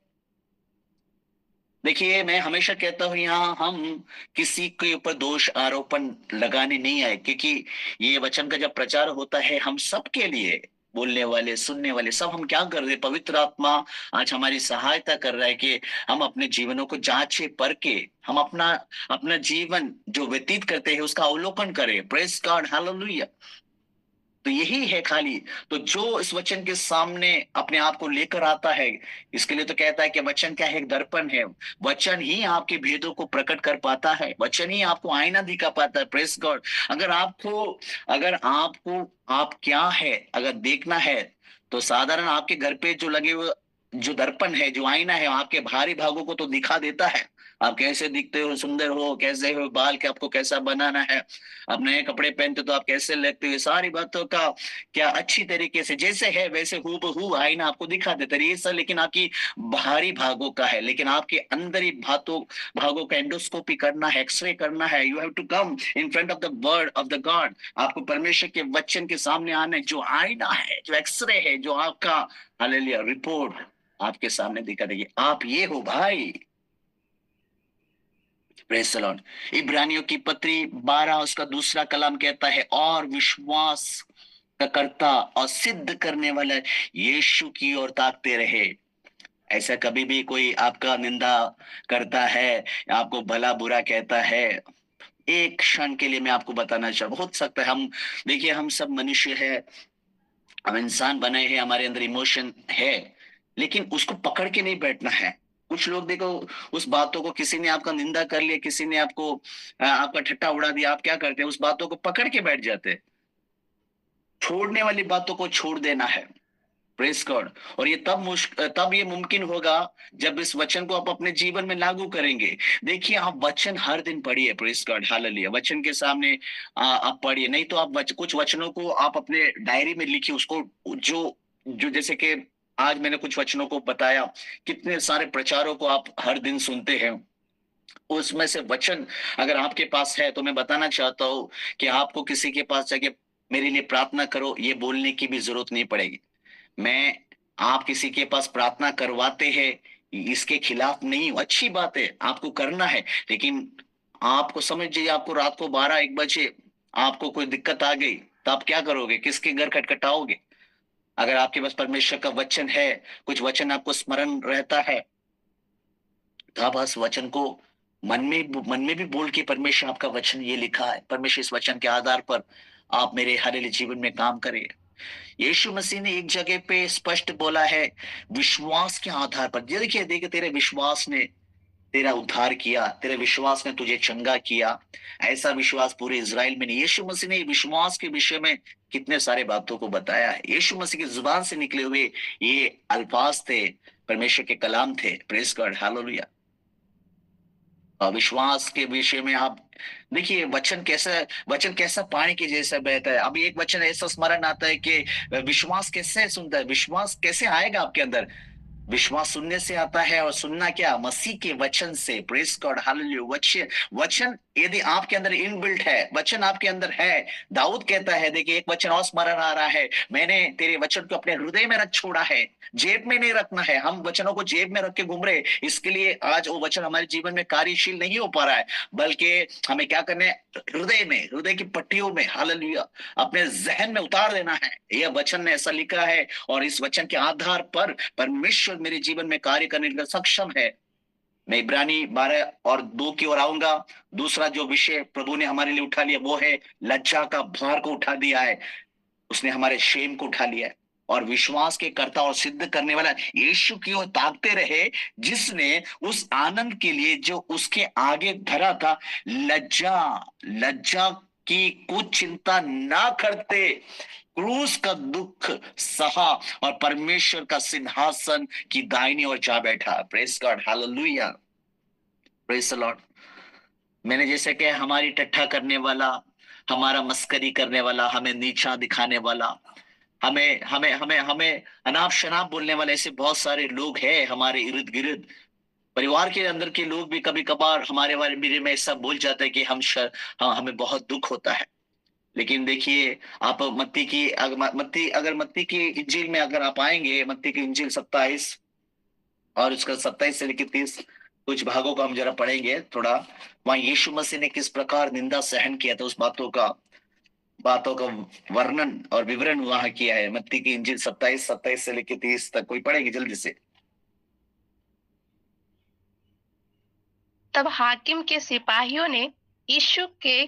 देखिए, मैं हमेशा कहता हूं यहाँ हम किसी के ऊपर दोष आरोपण लगाने नहीं आए, क्योंकि ये वचन का जब प्रचार होता है हम सबके लिए, बोलने वाले सुनने वाले सब, हम क्या कर रहे हैं, पवित्र आत्मा आज हमारी सहायता कर रहा है कि हम अपने जीवनों को जांचे परखे, हम अपना अपना जीवन जो व्यतीत करते हैं उसका अवलोकन करें। Praise God, hallelujah. तो यही है खाली। तो जो इस वचन के सामने अपने आप को लेकर आता है, इसके लिए तो कहता है कि वचन क्या है, एक दर्पण है। वचन ही आपके भेदों को प्रकट कर पाता है, वचन ही आपको आईना दिखा पाता है। Press God. अगर आपको आप क्या है अगर देखना है, तो साधारण आपके घर पे जो लगे हुए जो दर्पण है, जो आईना है, आपके बाहरी भागों को तो दिखा देता है। आप कैसे दिखते हो, सुंदर हो, कैसे हो, बाल के आपको कैसा बनाना है, आप नए कपड़े पहनते तो आप कैसे लगते हो, ये सारी बातों का क्या अच्छी तरीके से जैसे है वैसे हूबहू आईना आपको दिखा देता है। ये सब लेकिन आपकी बाहरी भागों का है, लेकिन आपके अंदरी भागों का एंडोस्कोपी करना है, एक्सरे करना है। You have to come in front of the word of the God. आपको परमेश्वर के वचन के सामने आना है, जो आईना है, जो एक्सरे है, जो आपका हालेलुया रिपोर्ट आपके सामने दिखा देगी। आप ये हो भाई। Praise the Lord. इब्रानियों की पत्री 12 उसका दूसरा कलाम कहता है, और विश्वास का करता और सिद्ध करने वाला यीशु की ओर ताकते रहे। ऐसा कभी भी कोई आपका निंदा करता है, आपको भला बुरा कहता है, एक क्षण के लिए मैं आपको बताना चाहूँ, हो सकता है हम, देखिए हम सब मनुष्य है, हम इंसान बने हैं, हमारे अंदर इमोशन है, लेकिन उसको पकड़ के नहीं बैठना है। कुछ लोग देखो, उस बातों को, किसी ने आपका निंदा कर लिया, किसी ने आपको आपका ठट्टा उड़ा दिया, आप क्या करते हैं, उस बातों को पकड़ के बैठ जाते हैं। छोड़ने वाली बातों को छोड़ देना है। Press God. और ये तब ये मुमकिन होगा जब इस वचन को आप अपने जीवन में लागू करेंगे। देखिए, आप वचन हर दिन पढ़िए। Press God, hallelujah. वचन के सामने आप पढ़िए, नहीं तो आप कुछ वचनों को आप अपने डायरी में लिखिए, उसको जो जो जैसे कि आज मैंने कुछ वचनों को बताया, कितने सारे प्रचारों को आप हर दिन सुनते हैं, उसमें से वचन अगर आपके पास है तो मैं बताना चाहता हूं कि आपको किसी के पास जाके मेरे लिए प्रार्थना करो ये बोलने की भी जरूरत नहीं पड़ेगी। मैं आप किसी के पास प्रार्थना करवाते हैं, इसके खिलाफ नहीं हूं, अच्छी बात है, आपको करना है। लेकिन आपको समझिए, आपको रात को 12-1 बजे आपको कोई दिक्कत आ गई, तो आप क्या करोगे, किसके घर खटखटाओगे? अगर आपके पास परमेश्वर का वचन है, कुछ वचन आपको स्मरण रहता है, तो आप उस वचन को मन में भी बोल के, परमेश्वर आपका वचन ये लिखा है, परमेश्वर इस वचन के आधार पर आप मेरे हर एक जीवन में काम करें। यीशु मसीह ने एक जगह पे स्पष्ट बोला है, विश्वास के आधार पर। ये देखिए, देखिए, तेरे विश्वास ने तेरा उद्धार किया, तेरे विश्वास ने तुझे चंगा किया। ऐसा विश्वास पूरे इज़राइल में नहीं। यीशु मसीह ने विश्वास के विषय में कितने सारे बातों को बताया है। यीशु मसीह की जुबान से निकले हुए ये अल्फाज थे, परमेश्वर के कलाम थे। Praise God, hallelujah. विश्वास के विषय में आप देखिए, वचन कैसा पानी के जैसा बहता है। अभी एक वचन ऐसा स्मरण आता है कि विश्वास कैसे सुनता है, विश्वास कैसे आएगा आपके अंदर? विश्वास सुनने से आता है, और सुनना क्या, मसीह के वचन से। Praise God, hallelujah. वचन वचन यदि आपके अंदर इनबिल्ट है, वचन आपके अंदर है। दाऊद कहता है, देखिए एक वचन और स्मरण आ रहा है, मैंने तेरे वचन को अपने हृदय में रख छोड़ा है। जेब में नहीं रखना है, हम वचनों को जेब में रख के घूम रहे, इसके लिए आज वो वचन हमारे जीवन में कार्यशील नहीं हो पा रहा है। बल्कि हमें क्या करना है, हृदय में, हृदय की पट्टियों में, हालेलुया, अपने जहन में उतार देना है। यह वचन ने ऐसा लिखा है, और इस वचन के आधार पर परमेश्वर मेरे जीवन में कार्य करने के लिए सक्षम है। मैं इब्रानी 12:2 की ओर आऊंगा। दूसरा जो विषय प्रभु ने हमारे लिए उठा लिया, वो है लज्जा का भार को उठा दिया है, उसने हमारे शेम को उठा लिया है। और विश्वास के कर्ता और सिद्ध करने वाला यीशु की ओर ताकते रहे, जिसने उस आनंद के लिए जो उसके आगे धरा था, लज्जा लज्जा की कुछ चिंता ना करते क्रूस का दुख सहा, और परमेश्वर का सिंहासन की दाहिनी ओर जा बैठा। Praise God, hallelujah. Praise the Lord. मैंने जैसे कि हमारी टट्ठा करने वाला, हमारा मस्करी करने वाला, हमें नीचा दिखाने वाला, हमें हमें हमें हमें अनाप शनाप बोलने वाले ऐसे बहुत सारे लोग हैं हमारे इर्द गिर्द। परिवार के अंदर के लोग भी कभी कभार हमारे बारे में ऐसा बोल जाते हैं कि हाँ, हमें बहुत दुख होता है। लेकिन देखिए, आप मत्ती की इंजील में अगर आप आएंगे, मत्ती की इंजील 27 और उसका 27 से लेकर 30 कुछ भागों को हम जरा पढ़ेंगे थोड़ा। वहां यीशु मसीह ने किस प्रकार निंदा सहन किया था, उस बातों का वर्णन और विवरण वहां किया है। मत्ती की इंजील 27 से लेकर 30 तक, कोई पढ़ेंगे जल्दी से? तब हाकिम के सिपाहियों ने यीशु के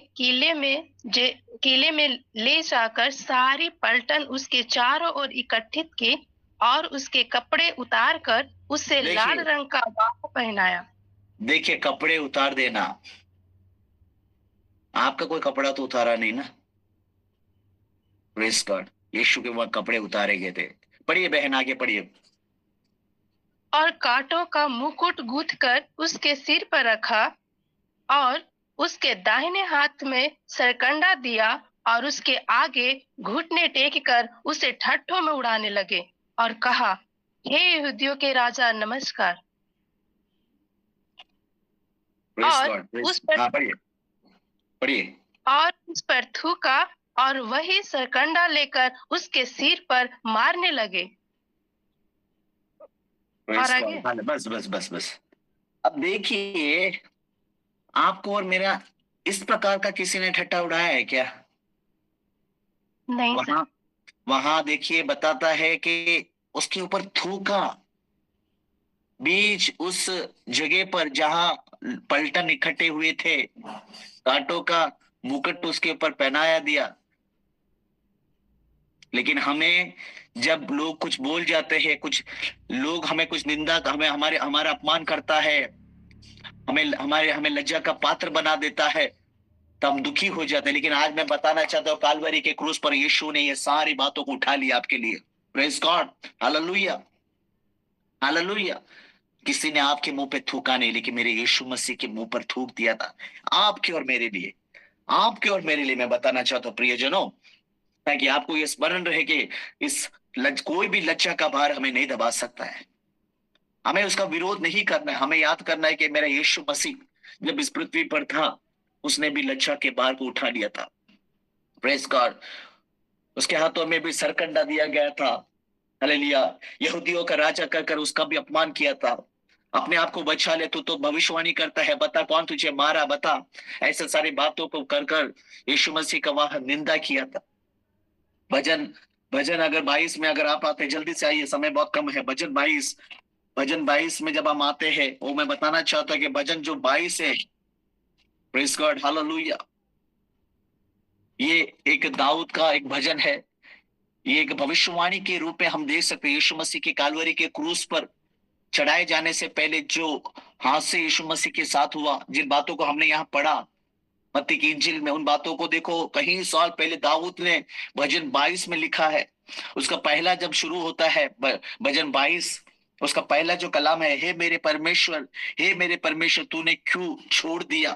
किले में ले जाकर सारी पलटन उसके चारों ओर इकट्ठित की, और उसके कपड़े उतार कर उसे लाल रंग का वस्त्र पहनाया। देखिए, कपड़े उतार देना, आपका कोई कपड़ा तो उतारा नहीं ना। Praise God. यीशु के वहां कपड़े उतारे गए थे। पढ़िए बहन, आगे पढ़िए। और कांटों का मुकुट गूंथ कर उसके सिर पर रखा, और उसके दाहिने हाथ में सरकंडा दिया, और उसके आगे घुटने टेक कर उसे ठट्ठों में उड़ाने लगे, और कहा, हे यहूदियों के राजा, नमस्कार। और उस पर पढ़िए। और उस पर थूका, और वही सरकंडा लेकर उसके सिर पर मारने लगे। और आगे बस बस बस बस। अब देखिए, आपको और मेरा इस प्रकार का किसी ने ठट्टा उड़ाया है क्या? नहीं वहां देखिए बताता है कि उसके ऊपर थूका। बीच उस जगह पर जहां पलटन इकट्ठे हुए थे, कांटों का मुकुट उसके ऊपर पहनाया दिया। लेकिन हमें जब लोग कुछ बोल जाते हैं, कुछ लोग हमें कुछ निंदा, हमें हमारे हमारा अपमान करता है, हमें लज्जा का पात्र बना देता है, तो हम दुखी हो जाते हैं। लेकिन आज मैं बताना चाहता हूँ, कालवरी के क्रूस पर यीशु ने ये सारी बातों को उठा लिया आपके लिए। Praise God, hallelujah, hallelujah. किसी ने आपके मुंह पे थूका नहीं, लेकिन मेरे यीशु मसीह के मुंह पर थूक दिया था, आपके और मेरे लिए, आपके और मेरे लिए। मैं बताना चाहता हूँ प्रियजनों, ताकि आपको ये स्मरण रहे कि कोई भी लज्जा का भार हमें नहीं दबा सकता है। हमें उसका विरोध नहीं करना है। हमें याद करना है कि मेरा यीशु मसीह जब इस पृथ्वी पर था, उसने भी लज्जा के भार को उठा लिया था। Praise God. उसके हाथों में भी सरकंडा दिया गया था, हालेलुया। यहूदियों का राजा कहकर उसका भी अपमान किया था। अपने आप को बचा ले, तू तो भविष्यवाणी करता है, बता कौन तुझे मारा, बता। ऐसे सारी बातों को कर कर यीशु मसीह का वहां निंदा किया था। भजन भजन अगर 22 में अगर आप आते, जल्दी से आइए, समय बहुत कम है। भजन 22 में जब हम आते हैं, वो मैं बताना चाहता हूँ कि भजन जो 22 है, प्रेज गॉड, हालेलुया, ये एक दाऊद का एक भजन है। ये एक भविष्यवाणी के रूप में हम देख सकते हैं। यीशु मसीह के कालवरी के क्रूस पर चढ़ाए जाने से पहले जो हादसे यीशु मसीह के साथ हुआ, जिन बातों को हमने यहाँ पढ़ा मत्ती की इंजील में, उन बातों को देखो। कई साल पहले दाऊद ने भजन 22 में लिखा है। उसका पहला जब शुरू होता है भजन 22, उसका पहला जो कलाम है, हे मेरे परमेश्वर, हे मेरे परमेश्वर, तूने क्यों छोड़ दिया।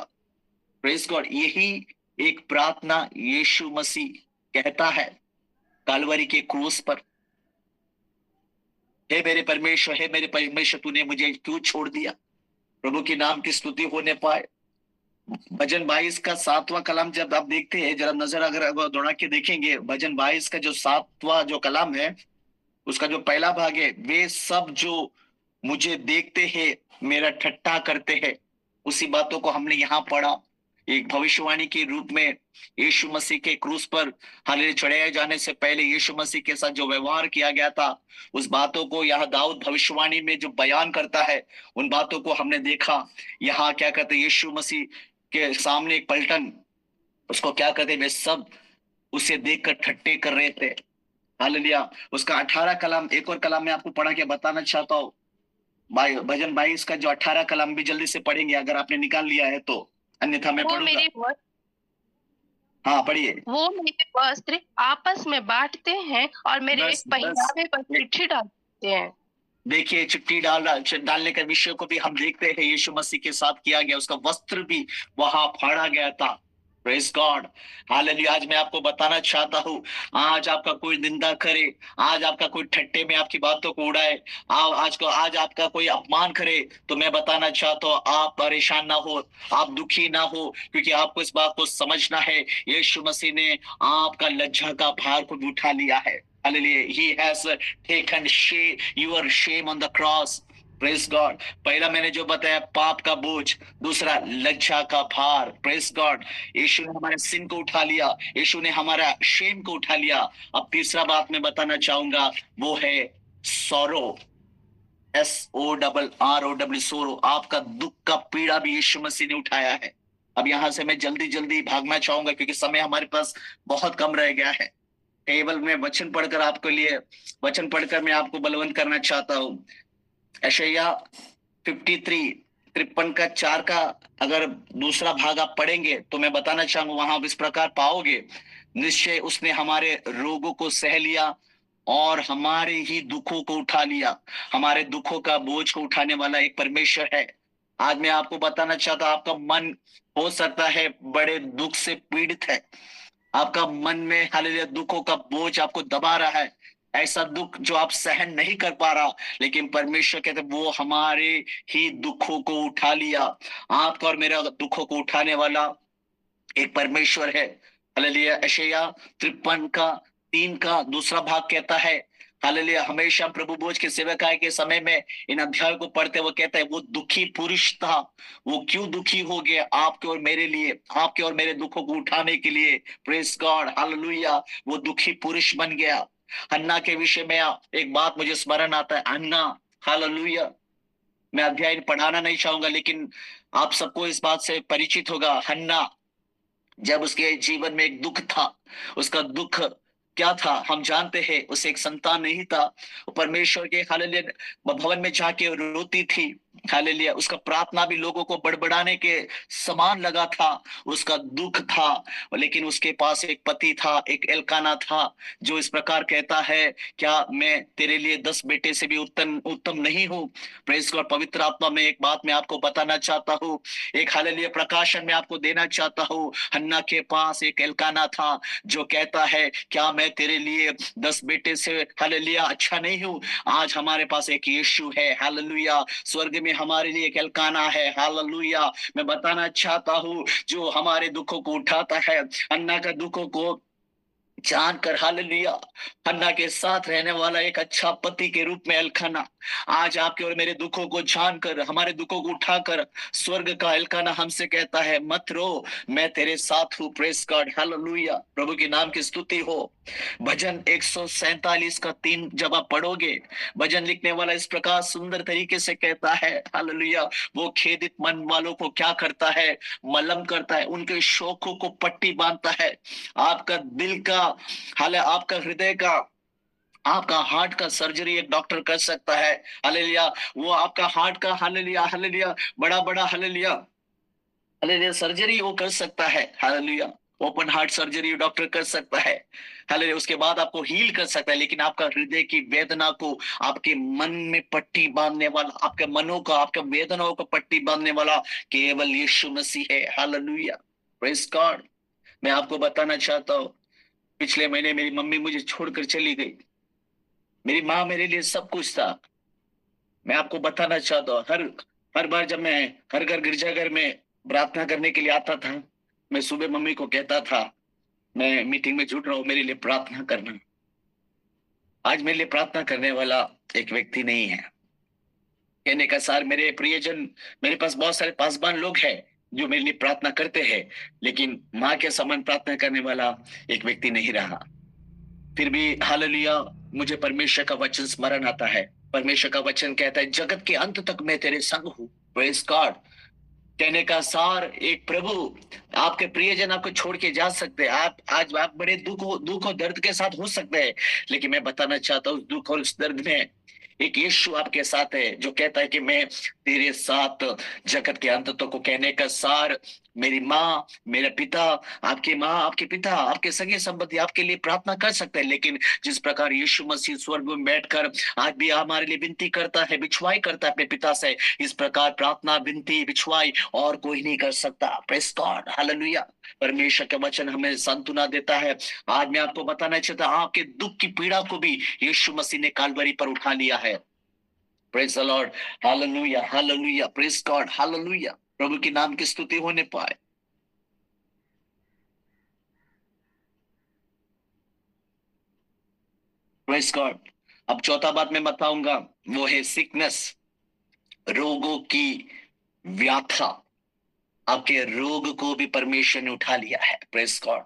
Praise God. यही एक प्रार्थना यीशु मसीह कहता है कालवरी के क्रूस पर, हे मेरे परमेश्वर, हे मेरे परमेश्वर, तूने मुझे क्यों छोड़ दिया। प्रभु की नाम की स्तुति होने पाए। भजन 22 का 7वां कलाम जब आप देखते हैं, जरा नजर अगर दौड़ा के देखेंगे, भजन 22 का जो 7वां जो कलाम है, उसका जो पहला भाग है, वे सब जो मुझे देखते हैं मेरा ठट्ठा करते हैं। उसी बातों को हमने यहाँ पढ़ा। एक भविष्यवाणी के रूप में यीशु मसीह के क्रूस पर हालेलुया चढ़ाए जाने से पहले यीशु मसीह के साथ जो व्यवहार किया गया था, उस बातों को यहाँ दाऊद भविष्यवाणी में जो बयान करता है, उन बातों को हमने देखा। यहाँ क्या कहते हैं, यीशु मसीह के सामने एक पलटन, उसको क्या कहते हैं, वे सब उसे देखकर ठट्टे कर रहे थे। हालेलुया। उसका 18 कलाम, एक और कलाम मैं आपको पढ़ा के बताना चाहता हूँ। भजन 22 का जो 18 कलाम भी जल्दी से पढ़ेंगे अगर आपने निकाल लिया है तो, अन्यथा मैं पढ़ूंगा। हाँ पढ़िए। वो मेरे वस्त्र आपस में बांटते हैं और मेरे पहनावे पर चिट्ठी डालते हैं। देखिए, चिट्ठी डालने के विषय को भी हम देखते हैं, यीशु मसीह के साथ किया गया। उसका वस्त्र भी वहां फाड़ा गया था। Praise God, hallelujah. आज मैं आपको बताना चाहता हूँ, आज आपका कोई निंदा करे, आज आपका कोई ठट्टे में आपकी बातों को उड़ाए, आज आपका कोई अपमान करे, तो मैं बताना चाहता हूँ, आप परेशान ना हो, आप दुखी ना हो, क्योंकि आपको इस बात को समझना है, यीशु मसीह ने आपका लज्जा का भार को भी उठा लिया है। Hallelujah. He has taken your shame on the cross. Praise God. पहला मैंने जो बताया, पाप का बोझ, दूसरा लज्जा का भार। Praise God. यीशु ने हमारे सिन को उठा लिया, यीशु ने हमारा शेम को उठा लिया। अब तीसरा बात मैं बताना चाहूंगा, वो है सौरो, SORROW, सोरो। आपका दुख का पीड़ा भी यीशु मसीह ने उठाया है। अब यहां से मैं जल्दी जल्दी भागना चाहूंगा, क्योंकि समय हमारे पास बहुत कम रह गया है। केवल मैं वचन पढ़कर आपके लिए, वचन पढ़कर मैं आपको बलवंत करना चाहता हूँ। यशायाह 53 का 4 का अगर दूसरा भाग आप पढ़ेंगे तो मैं बताना चाहूंगा, वहां इस प्रकार पाओगे, निश्चय उसने हमारे रोगों को सह लिया और हमारे ही दुखों को उठा लिया। हमारे दुखों का बोझ को उठाने वाला एक परमेश्वर है। आज मैं आपको बताना चाहता हूं, आपका मन हो सकता है बड़े दुख से पीड़ित है, आपका मन में हालेलुया दुखों का बोझ आपको दबा रहा है, ऐसा दुख जो आप सहन नहीं कर पा रहा, लेकिन परमेश्वर कहते वो हमारे ही दुखों को उठा लिया। आपका और मेरा दुखों को उठाने वाला एक परमेश्वर है। हालेलुया। यशायाह 53 का 3 का दूसरा भाग कहता है, हालेलुया, हमेशा प्रभु बोझ के सेवकाई के समय में इन अध्याय को पढ़ते वो कहता है, वो दुखी पुरुष था, वो क्यों दुखी हो गया आपके और मेरे लिए, आपके और मेरे दुखों को उठाने के लिए। प्रेज गॉड, हालेलुया, वो दुखी पुरुष बन गया। हन्ना के विषय में एक बात मुझे स्मरण आता है, हन्ना, हालेलुया, मैं अध्याय पढ़ाना नहीं चाहूंगा, लेकिन आप सबको इस बात से परिचित होगा। हन्ना, जब उसके जीवन में एक दुख था, उसका दुख क्या था हम जानते हैं। उसे एक संतान नहीं था। वो परमेश्वर के हालेलुया भवन में जाके रोती थी। हालेलुया, उसका प्रार्थना भी लोगों को बड़बड़ाने के समान लगा था। उसका दुख था, लेकिन उसके पास एक पति था, एक एल्काना था, जो इस प्रकार कहता है, क्या मैं तेरे लिए 10 बेटे से भी उत्तम उत्तम नहीं हूँ? Press God. पवित्र आत्मा में एक बात मैं आपको बताना चाहता हूँ, एक हालेलुया प्रकाशन में आपको देना चाहता हूँ। हन्ना के पास एक एल्काना था, जो कहता है, क्या मैं तेरे लिए 10 बेटे से हालेलुया अच्छा नहीं हूँ? आज हमारे पास एक यीशु है। हालेलुया, स्वर्ग में हमारे लिए एक एल्काना है। हालेलुया, मैं बताना चाहता हूँ, जो हमारे दुखों को उठाता है। अन्ना का दुखों को जानकर, हालेलुया, हन्ना के साथ रहने वाला एक अच्छा पति के रूप में एल्काना आज आपके और मेरे दुखों को जानकर, हमारे दुखों को उठाकर, स्वर्ग का एल्काना हमसे कहता है, मत रो, मैं तेरे साथ हूँ। प्रेस गॉड, हालेलुया, प्रभु के नाम की स्तुति हो। भजन 147 का 3 जब आप पढ़ोगे, भजन लिखने वाला इस प्रकार सुंदर तरीके से कहता है, हालेलुया, वो खेदित मन वालों को क्या करता है? मलम करता है, उनके शोकों को पट्टी बांधता है। आपका दिल का हाल, आपका हृदय का, आपका हार्ट का सर्जरी एक डॉक्टर कर सकता है। हालेलुया, वो आपका हार्ट का, हालेलुया हालेलुया, बड़ा बड़ा हालेलुया हालेलुया सर्जरी वो कर सकता है। Hallelujah, open heart surgery doctor कर सकता है। हालेलुया, उसके बाद आपको हील कर सकता है। लेकिन आपका हृदय की वेदना को, आपके मन में पट्टी बांधने वाला, आपके मनों का, आपके वेदनाओं को पट्टी बांधने वाला केवल यीशु मसीह है। Hallelujah, praise God. मैं आपको बताना चाहता हूँ, पिछले महीने मेरी मम्मी मुझे छोड़कर चली गई। मेरी माँ मेरे लिए सब कुछ था। मैं आपको बताना चाहता हूँ, हर हर बार जब मैं हर घर गिरजाघर में प्रार्थना करने के लिए आता था, मैं सुबह मम्मी को कहता था, मैं मीटिंग में जुट रहा हूँ, मेरे लिए प्रार्थना करना। आज मेरे लिए प्रार्थना करने वाला एक व्यक्ति नहीं है। कहने का सार, मेरे प्रियजन, मेरे पास बहुत सारे पासबान लोग हैं जो मेरे लिए प्रार्थना करते हैं, लेकिन माँ के समान प्रार्थना करने वाला एक व्यक्ति नहीं रहा। फिर भी हालेलुया, मुझे परमेश्वर का वचन स्मरण आता है। परमेश्वर का वचन कहता है, जगत के अंत तक मैं तेरे संग हूँ। Praise God. कहने का सार, एक प्रभु, आपके प्रियजन आपको छोड़ के जा सकते हैं, आप आज आप बड़े दुख और दर्द के साथ हो सकते हैं, लेकिन मैं बताना चाहता हूँ, दुख और उस दर्द में एक यीशु आपके साथ है, जो कहता है कि मैं तेरे साथ जगत के अंत तक को। कहने का सार, मेरी माँ, मेरा पिता, आपकी माँ, आपके पिता, आपके सगे संबंधी आपके लिए प्रार्थना कर सकते हैं, लेकिन जिस प्रकार यीशु मसीह स्वर्ग में बैठकर आज भी हमारे लिए विनती करता है, बिछवाई करता है अपने पिता से, इस प्रकार प्रार्थना, विनती, बिछवाई और कोई नहीं कर सकता। Praise God, hallelujah. परमेश्वर का वचन हमें सांत्वना देता है। आज मैं आपको बताना चाहता हूं, आपके दुख की पीड़ा को भी यीशु मसीह ने कालवरी पर उठा लिया है। Praise the Lord, hallelujah hallelujah, praise God, hallelujah, प्रभु के नाम की स्तुति होने पाए। Praise God. अब चौथा बात मैं बताऊंगा, वो है सिकनेस, रोगों की व्याथा। आपके रोग को भी परमेश्वर ने उठा लिया है। Praise God.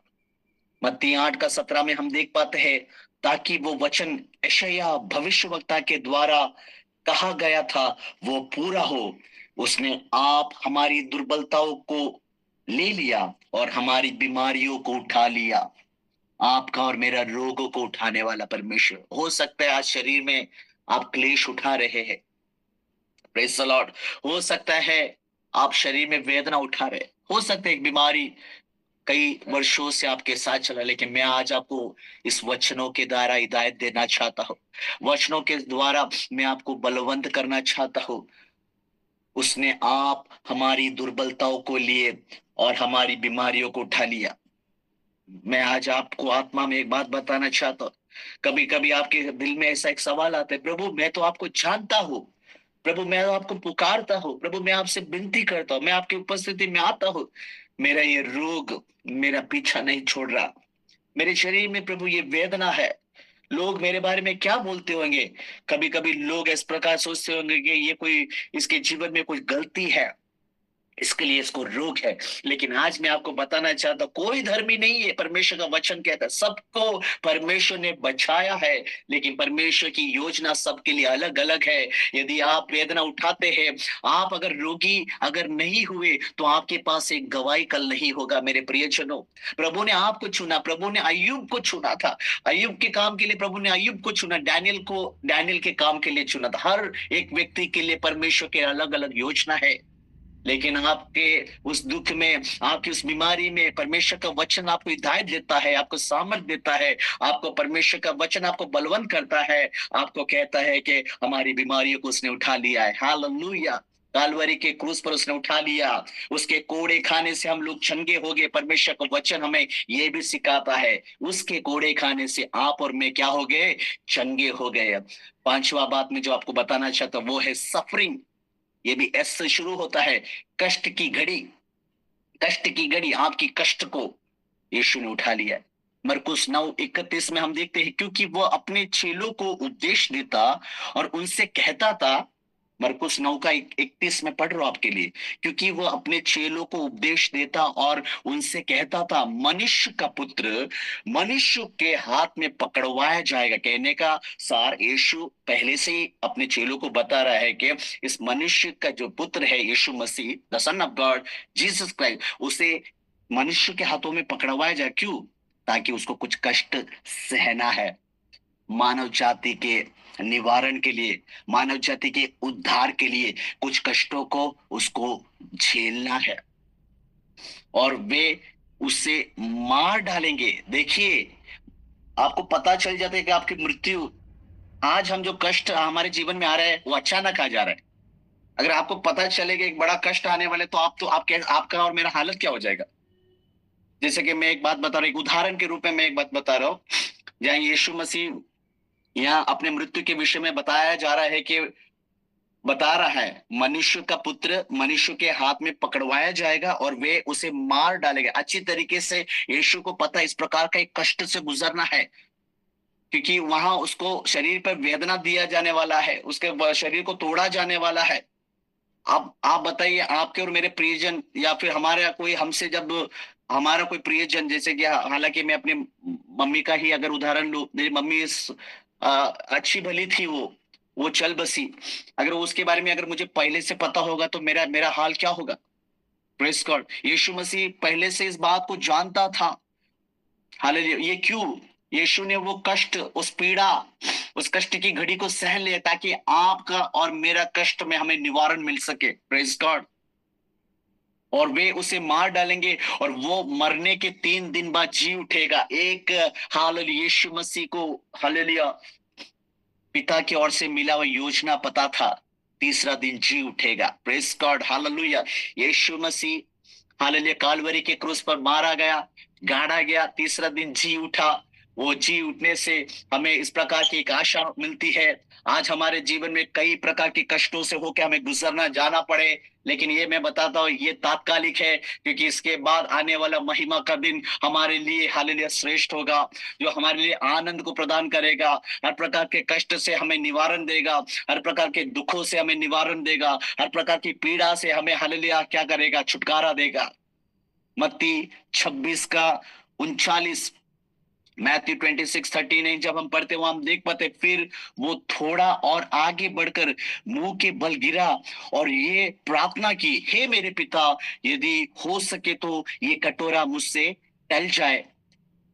मत्ती 8:17 में हम देख पाते हैं, ताकि वो वचन यशायाह भविष्यवक्ता के द्वारा कहा गया था वो पूरा हो। उसने आप हमारी दुर्बलताओं को ले लिया और हमारी बीमारियों को उठा लिया। आपका और मेरा रोगों को उठाने वाला परमेश्वर। हो सकता है आज शरीर में आप क्लेश उठा रहे हैं। Praise the Lord. हो सकता है आप शरीर में वेदना उठा रहे, हो सकता है एक बीमारी कई वर्षों से आपके साथ चला, लेकिन मैं आज आपको इस वचनों के द्वारा हिदायत देना चाहता हूँ। वचनों के द्वारा मैं आपको बलवंत करना चाहता हूँ। उसने आप हमारी दुर्बलताओं को लिए और हमारी बीमारियों को उठा लिया। मैं आज आपको आत्मा में एक बात बताना चाहता हूँ। कभी कभी आपके दिल में ऐसा एक सवाल आता है, प्रभु मैं तो आपको जानता हूँ, प्रभु मैं आपको पुकारता हूँ, प्रभु मैं आपसे विनती करता हूँ, मैं आपकी उपस्थिति में आता हूँ, मेरा ये रोग मेरा पीछा नहीं छोड़ रहा, मेरे शरीर में प्रभु ये वेदना है। लोग मेरे बारे में क्या बोलते होंगे? कभी कभी लोग इस प्रकार सोचते होंगे कि ये कोई, इसके जीवन में कुछ गलती है। इसके लिए इसको रोग है। लेकिन आज मैं आपको बताना चाहता हूं, कोई धर्मी नहीं है। परमेश्वर का वचन कहता है सबको परमेश्वर ने बचाया है, लेकिन परमेश्वर की योजना सबके लिए अलग अलग है। यदि आप वेदना उठाते हैं, आप अगर रोगी अगर नहीं हुए, तो आपके पास एक गवाही कल नहीं होगा मेरे प्रियजनों। प्रभु ने आपको चुना, प्रभु ने अय्यूब को चुना था। अय्यूब के काम के लिए प्रभु ने अय्यूब को चुना, डैनियल को डैनियल के काम के लिए चुना था। हर एक व्यक्ति के लिए परमेश्वर के अलग अलग योजना है। लेकिन आपके उस दुख में, आपकी उस बीमारी में परमेश्वर का वचन आपको हिदायत देता है, आपको सामर्थ देता है। आपको परमेश्वर का वचन आपको बलवंत करता है, आपको कहता है कि हमारी बीमारियों को उसने उठा लिया है। हालेलुया। कालवरी के क्रूस पर उसने उठा लिया। उसके कोड़े खाने से हम लोग चंगे हो गए। परमेश्वर का वचन हमें यह भी सिखाता है, उसके कोड़े खाने से आप और मैं क्या हो गए? चंगे हो गए। पांचवा बात में जो आपको बताना चाहता हूं वो है सफरिंग। ये भी एस से शुरू होता है। कष्ट की घड़ी, कष्ट की घड़ी, आपकी कष्ट को यीशु ने उठा लिया। मरकुस 9:31 में हम देखते हैं, क्योंकि वह अपने चेलों को उपदेश देता और उनसे कहता था। मरकुस 9:31 में पढ़ रहा हूं आपके लिए। क्योंकि वह अपने चेलों को उपदेश देता और उनसे कहता था, मनुष्य का पुत्र मनुष्य के हाथ में पकड़वाया जाएगा। कहने का सार यीशु पहले से ही अपने चेलों को बता रहा है कि इस मनुष्य का जो पुत्र है Yeshu Masih, the son of God Jesus Christ, उसे मनुष्य के हाथों में पकड़वाया जाए। क्यों? ताकि उसको कुछ कष्ट सहना है। मानव जाति के निवारण के लिए, मानव जाति के उद्धार के लिए कुछ कष्टों को उसको झेलना है, और वे उसे मार डालेंगे। देखिए, आपको पता चल जाता है कि आपकी मृत्यु, आज हम जो कष्ट हमारे जीवन में आ रहा है वो अचानक आ जा रहा है। अगर आपको पता चलेगा एक बड़ा कष्ट आने वाले, तो आपका और मेरा हालत क्या हो जाएगा? जैसे कि मैं एक बात बता रहा हूं, एक उदाहरण के रूप में मैं एक बात बता रहा हूं, जहां यीशु मसीह यहाँ अपने मृत्यु के विषय में बताया जा रहा है कि बता रहा है मनुष्य का पुत्र मनुष्य के हाथ में पकड़वाया जाएगा और वे उसे मार डालेंगे। अच्छी तरीके से यीशु को पता इस प्रकार का एक कष्ट से गुजरना है, क्योंकि वहां उसको शरीर पर वेदना दिया जाने वाला है, उसके शरीर को तोड़ा जाने वाला है। अब आप बताइए, आपके और मेरे प्रियजन, या फिर हमारा कोई हमसे, जब हमारा कोई प्रियजन, जैसे कि हालांकि मैं अपनी मम्मी का ही अगर उदाहरण लूं, मेरी मम्मी अच्छी भली थी, वो चल बसी। अगर उसके बारे में अगर मुझे पहले से पता होगा तो मेरा मेरा हाल क्या होगा? Press God. यीशु मसीह पहले से इस बात को जानता था। हालेलुया। ये क्यों? यीशु ने वो कष्ट, उस पीड़ा, उस कष्ट की घड़ी को सहन लिया ताकि आपका और मेरा कष्ट में हमें निवारण मिल सके। Press God. और वे उसे मार डालेंगे और वो मरने के 3 दिन बाद जी उठेगा। एक हालेलुया, यीशु मसीह को हालेलुया पिता की ओर से मिला हुआ योजना पता था, तीसरा दिन जी उठेगा। Press God. हालेलुया। यीशु मसीह हालेलुया कालवरी के क्रूस पर मारा गया, गाड़ा गया, तीसरा दिन जी उठा। वो जी उठने से हमें इस प्रकार की एक आशा मिलती है। आज हमारे जीवन में कई प्रकार के कष्टों से होकर हमें गुजरना जाना पड़े, लेकिन ये मैं बताता हूँ ये तात्कालिक है, क्योंकि इसके बाद आने वाला महिमा का दिन हमारे लिए हालेलुया श्रेष्ठ होगा, जो हमारे लिए आनंद को प्रदान करेगा, हर प्रकार के कष्ट से हमें निवारण देगा, हर प्रकार के दुखों से हमें निवारण देगा, हर प्रकार की पीड़ा से हमें हालेलुया क्या करेगा? छुटकारा देगा। मत्ती 26:39, मैथ्यू 26:39 जब हम पढ़ते वहां हम देख पाते, फिर वो थोड़ा और आगे बढ़कर मुंह के बल गिरा और ये प्रार्थना की, हे मेरे पिता, यदि हो सके तो ये कटोरा मुझसे टल जाए।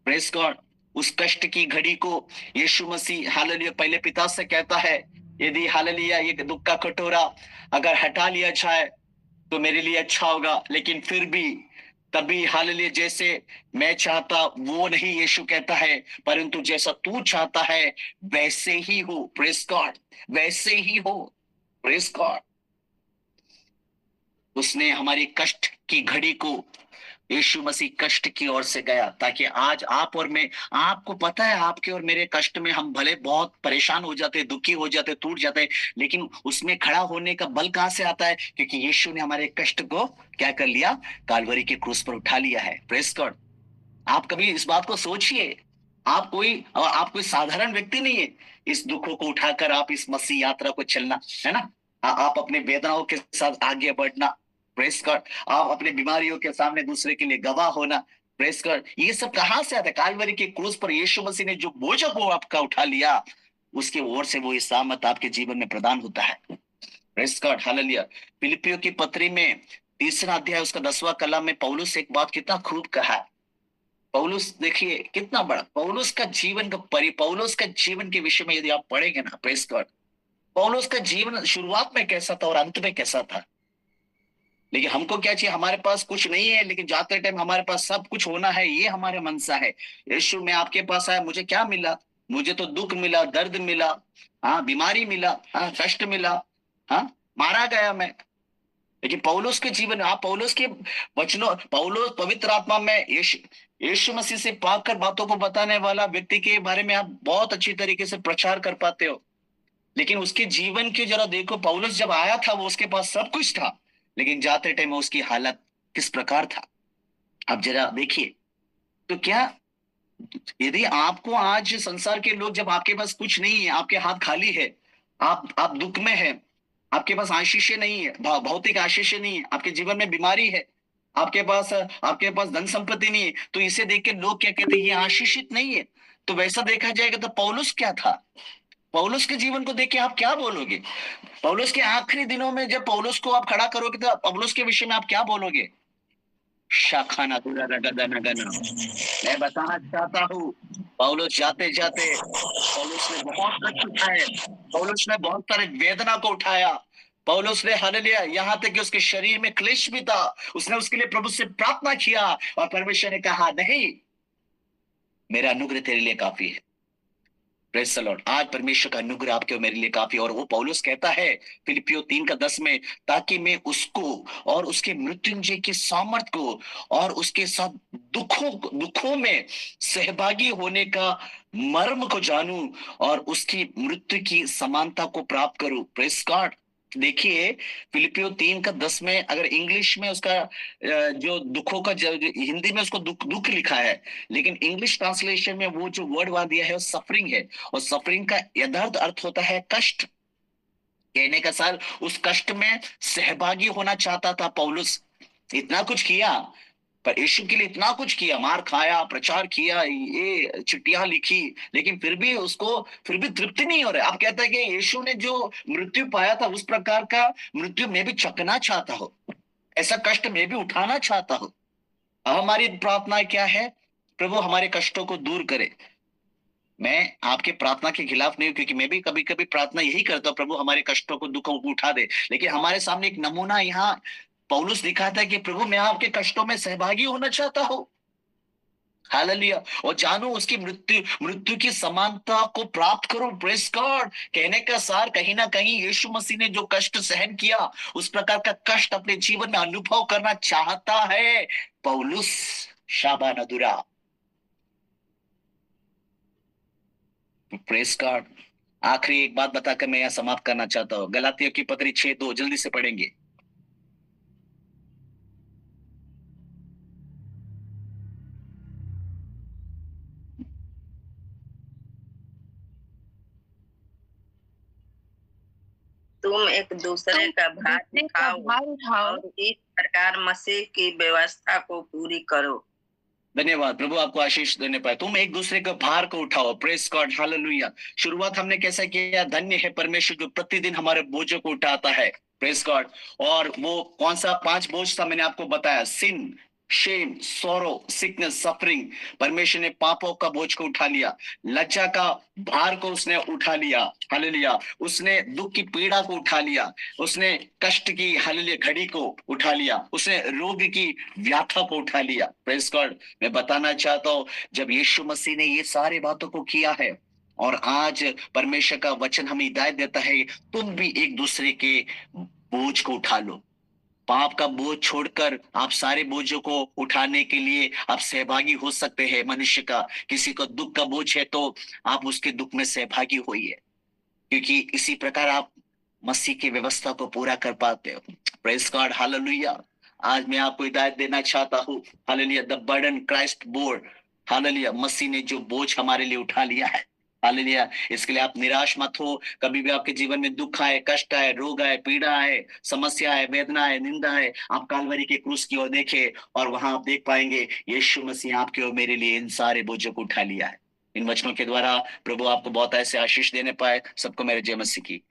Press God. उस कष्ट की घड़ी को यीशु मसीह हालेलुया पहले पिता से कहता है, यदि हालेलुया ये दुख का कटोरा अगर हटा लिया जाए तो मेरे लिए अच्छा होगा, लेकिन फिर भी तभी हालेलुया जैसे मैं चाहता वो नहीं, यीशु कहता है, परंतु जैसा तू चाहता है वैसे ही हो। Press God. वैसे ही हो। Press God. उसने हमारी कष्ट की घड़ी को, यीशु मसीह कष्ट की ओर से गया ताकि आज आप और मैं, आपको पता है आपके और मेरे कष्ट में हम भले बहुत परेशान हो जाते, दुखी हो जाते, टूट जाते, लेकिन उसमें खड़ा होने का बल कहां से आता है? क्योंकि यीशु ने हमारे कष्ट को क्या कर लिया? कालवरी के क्रूस पर उठा लिया है। Press God. आप कभी इस बात को सोचिए, आप कोई साधारण व्यक्ति नहीं है। इस दुखों को उठाकर आप इस मसीह यात्रा को चलना है ना, आप अपने वेदनाओं के साथ आगे बढ़ना। Press God. आप अपने बीमारियों के सामने दूसरे के लिए गवाह होना, प्रेस गॉड। ये सब कहां से आता है? कालवरी के क्रूस पर यीशु मसीह ने जो बोझ वो आपका उठा लिया, उसकी ओर से वो इसामत आपके जीवन में प्रदान होता है। Press God, hallelujah. फिलिपियों की पत्री में 3 अध्याय उसका 10वां कलम में पौलुस एक बात कितना खूब कहा है। पौलुस देखिए कितना बड़ा पौलुस का जीवन का पौलुस का जीवन के विषय में यदि आप पढ़ेंगे ना, प्रेस गॉड, पौलुस का जीवन शुरुआत में कैसा था और अंत में कैसा था। लेकिन हमको क्या चाहिए? हमारे पास कुछ नहीं है, लेकिन जाते टाइम हमारे पास सब कुछ होना है, ये हमारे मनसा है। यीशु मैं आपके पास आया, मुझे क्या मिला? मुझे तो दुख मिला, दर्द मिला, हाँ, बीमारी मिला, हाँ, कष्ट मिला, हाँ, मारा गया मैं। लेकिन पौलुस के जीवन, आप पौलुस के वचनों, पौलुस पवित्र आत्मा में यीशु मसीह से पाकर बातों को बताने वाला व्यक्ति के बारे में आप बहुत अच्छी तरीके से प्रचार कर पाते हो। लेकिन उसके जीवन की जरा देखो, पौलुस जब आया था वो उसके पास सब कुछ था, लेकिन जाते टाइम उसकी हालत किस प्रकार था आप जरा देखिए। तो क्या यदि आपको आज संसार के लोग, जब आपके पास कुछ नहीं है, आपके हाथ खाली है, आप दुख में है, आपके पास आशीष नहीं है, भौतिक आशीष नहीं है, आपके जीवन में बीमारी है, आपके पास धन संपत्ति नहीं है, तो इसे देख के लोग क्या कहते हैं? ये आशीषित नहीं है। तो वैसा देखा जाएगा तो पौलुस क्या था? पौलुस के जीवन को देख के आप क्या बोलोगे? पौलुस के आखिरी दिनों में जब पौलुस को आप खड़ा करोगे तो पौलुस के विषय में आप क्या बोलोगे? शाखाना दूरा रगदा नगना। मैं बताना चाहता हूँ, पौलुस जाते जाते पौलुस ने बहुत कष्ट उठाए, पौलुस ने बहुत सारे वेदना को उठाया, पौलुस ने हालेलुया, यहाँ तक कि उसके शरीर में क्लेश भी था। उसने उसके लिए प्रभु से प्रार्थना किया और परमेश्वर ने कहा, नहीं, मेरा अनुग्रह तेरे लिए काफी है। Praise the Lord. आज परमेश्वर का अनुग्रह आपके और मेरे लिए काफी। और वो पौलुस कहता है फिलिपियों 3:10 में, ताकि मैं उसको और उसके मृत्युंजय के सामर्थ को और उसके साथ दुखों में सहभागी होने का मर्म को जानूं और उसकी मृत्यु की समानता को प्राप्त करूं। Praise God. देखिए फिलिपियों 3:10 में अगर इंग्लिश में उसका जो दुखों का हिंदी में उसको दुख लिखा है, लेकिन इंग्लिश ट्रांसलेशन में वो जो वर्ड वहां दिया है वो सफरिंग है, और सफरिंग का यथार्थ अर्थ होता है कष्ट। कहने का सार उस कष्ट में सहभागी होना चाहता था पौलुस। इतना कुछ किया, पर यीशु के लिए इतना कुछ किया, मार खाया, प्रचार किया, ये चिट्ठियां लिखी, लेकिन फिर भी तृप्ति नहीं हो रहा। आप कहता है कि यीशु ने जो मृत्यु पाया था उस प्रकार का मृत्यु मैं भी चखना चाहता हूं, ऐसा कष्ट मैं भी उठाना चाहता हूं। अब हमारी प्रार्थना क्या है? प्रभु हमारे कष्टों को दूर करे। मैं आपके प्रार्थना के खिलाफ नहीं हूं, क्योंकि मैं भी कभी कभी प्रार्थना यही करता हूं, प्रभु हमारे कष्टों को, दुखों को उठा दे। लेकिन हमारे सामने एक नमूना यहाँ पौलुस दिखाता है कि प्रभु मैं आपके कष्टों में सहभागी होना चाहता हूं, हालेलुया, और जानू उसकी मृत्यु की समानता को प्राप्त करो। Praise God. कहने का सार कहीं ना कहीं यीशु मसीह ने जो कष्ट सहन किया उस प्रकार का कष्ट अपने जीवन में अनुभव करना चाहता है पौलुस। शाबा नदुरा। Praise God. आखिरी एक बात बताकर मैं यहां समाप्त करना चाहता हूं। गलातियों की पत्री 6:2 जल्दी से पढ़ेंगे। तुम एक दूसरे का भार उठाओ और इस प्रकार मसीह की व्यवस्था को पूरी करो। धन्यवाद, प्रभु आपको आशीष देने पाए। तुम एक दूसरे के भार को उठाओ। Praise God, hallelujah. शुरुआत हमने कैसे किया? धन्य है परमेश्वर जो प्रतिदिन हमारे बोझों को उठाता है। Praise God. और वो कौन सा 5 बोझ था मैंने आपको बताया? सिन, शेम, सोरो, सिकनेस, सफरिंग। परमेश्वर ने पापों का बोझ को उठा लिया, लज्जा का भार को उसने उठा लिया, हालेलुया। उसने दुख की पीड़ा को उठा लिया, उसने कष्ट की हालेलुया घड़ी को उठा लिया, उसने रोग की व्याथा को उठा लिया। Praise God. मैं बताना चाहता हूं, जब यीशु मसीह ने ये सारी बातों को किया है और आज परमेश्वर का वचन हमें हिदायत देता है, तुम भी एक दूसरे के बोझ को उठा लो। पाप का बोझ छोड़कर आप सारे बोझों को उठाने के लिए आप सहभागी हो सकते हैं। मनुष्य का किसी को दुख का बोझ है तो आप उसके दुख में सहभागी होइए, क्योंकि इसी प्रकार आप मसीह की व्यवस्था को पूरा कर पाते हो। Praise God, hallelujah. आज मैं आपको हिदायत देना चाहता हूँ, hallelujah, the burden Christ bore, hallelujah. Masih ने जो बोझ हमारे लिए उठा लिया है, हालेलुया। इसके लिए आप निराश मत हो। कभी भी आपके जीवन में दुख आए, कष्ट आए, रोग आए, पीड़ा आए, समस्या आए, वेदना आए, निंदा आए, आप कालवरी के क्रूस की ओर देखें और वहां आप देख पाएंगे यीशु मसीह आपके और मेरे लिए इन सारे बोझों को उठा लिया है। इन वचनों के द्वारा प्रभु आपको बहुत ऐसे आशीष देने पाए। सबको मेरे जय मसीह की।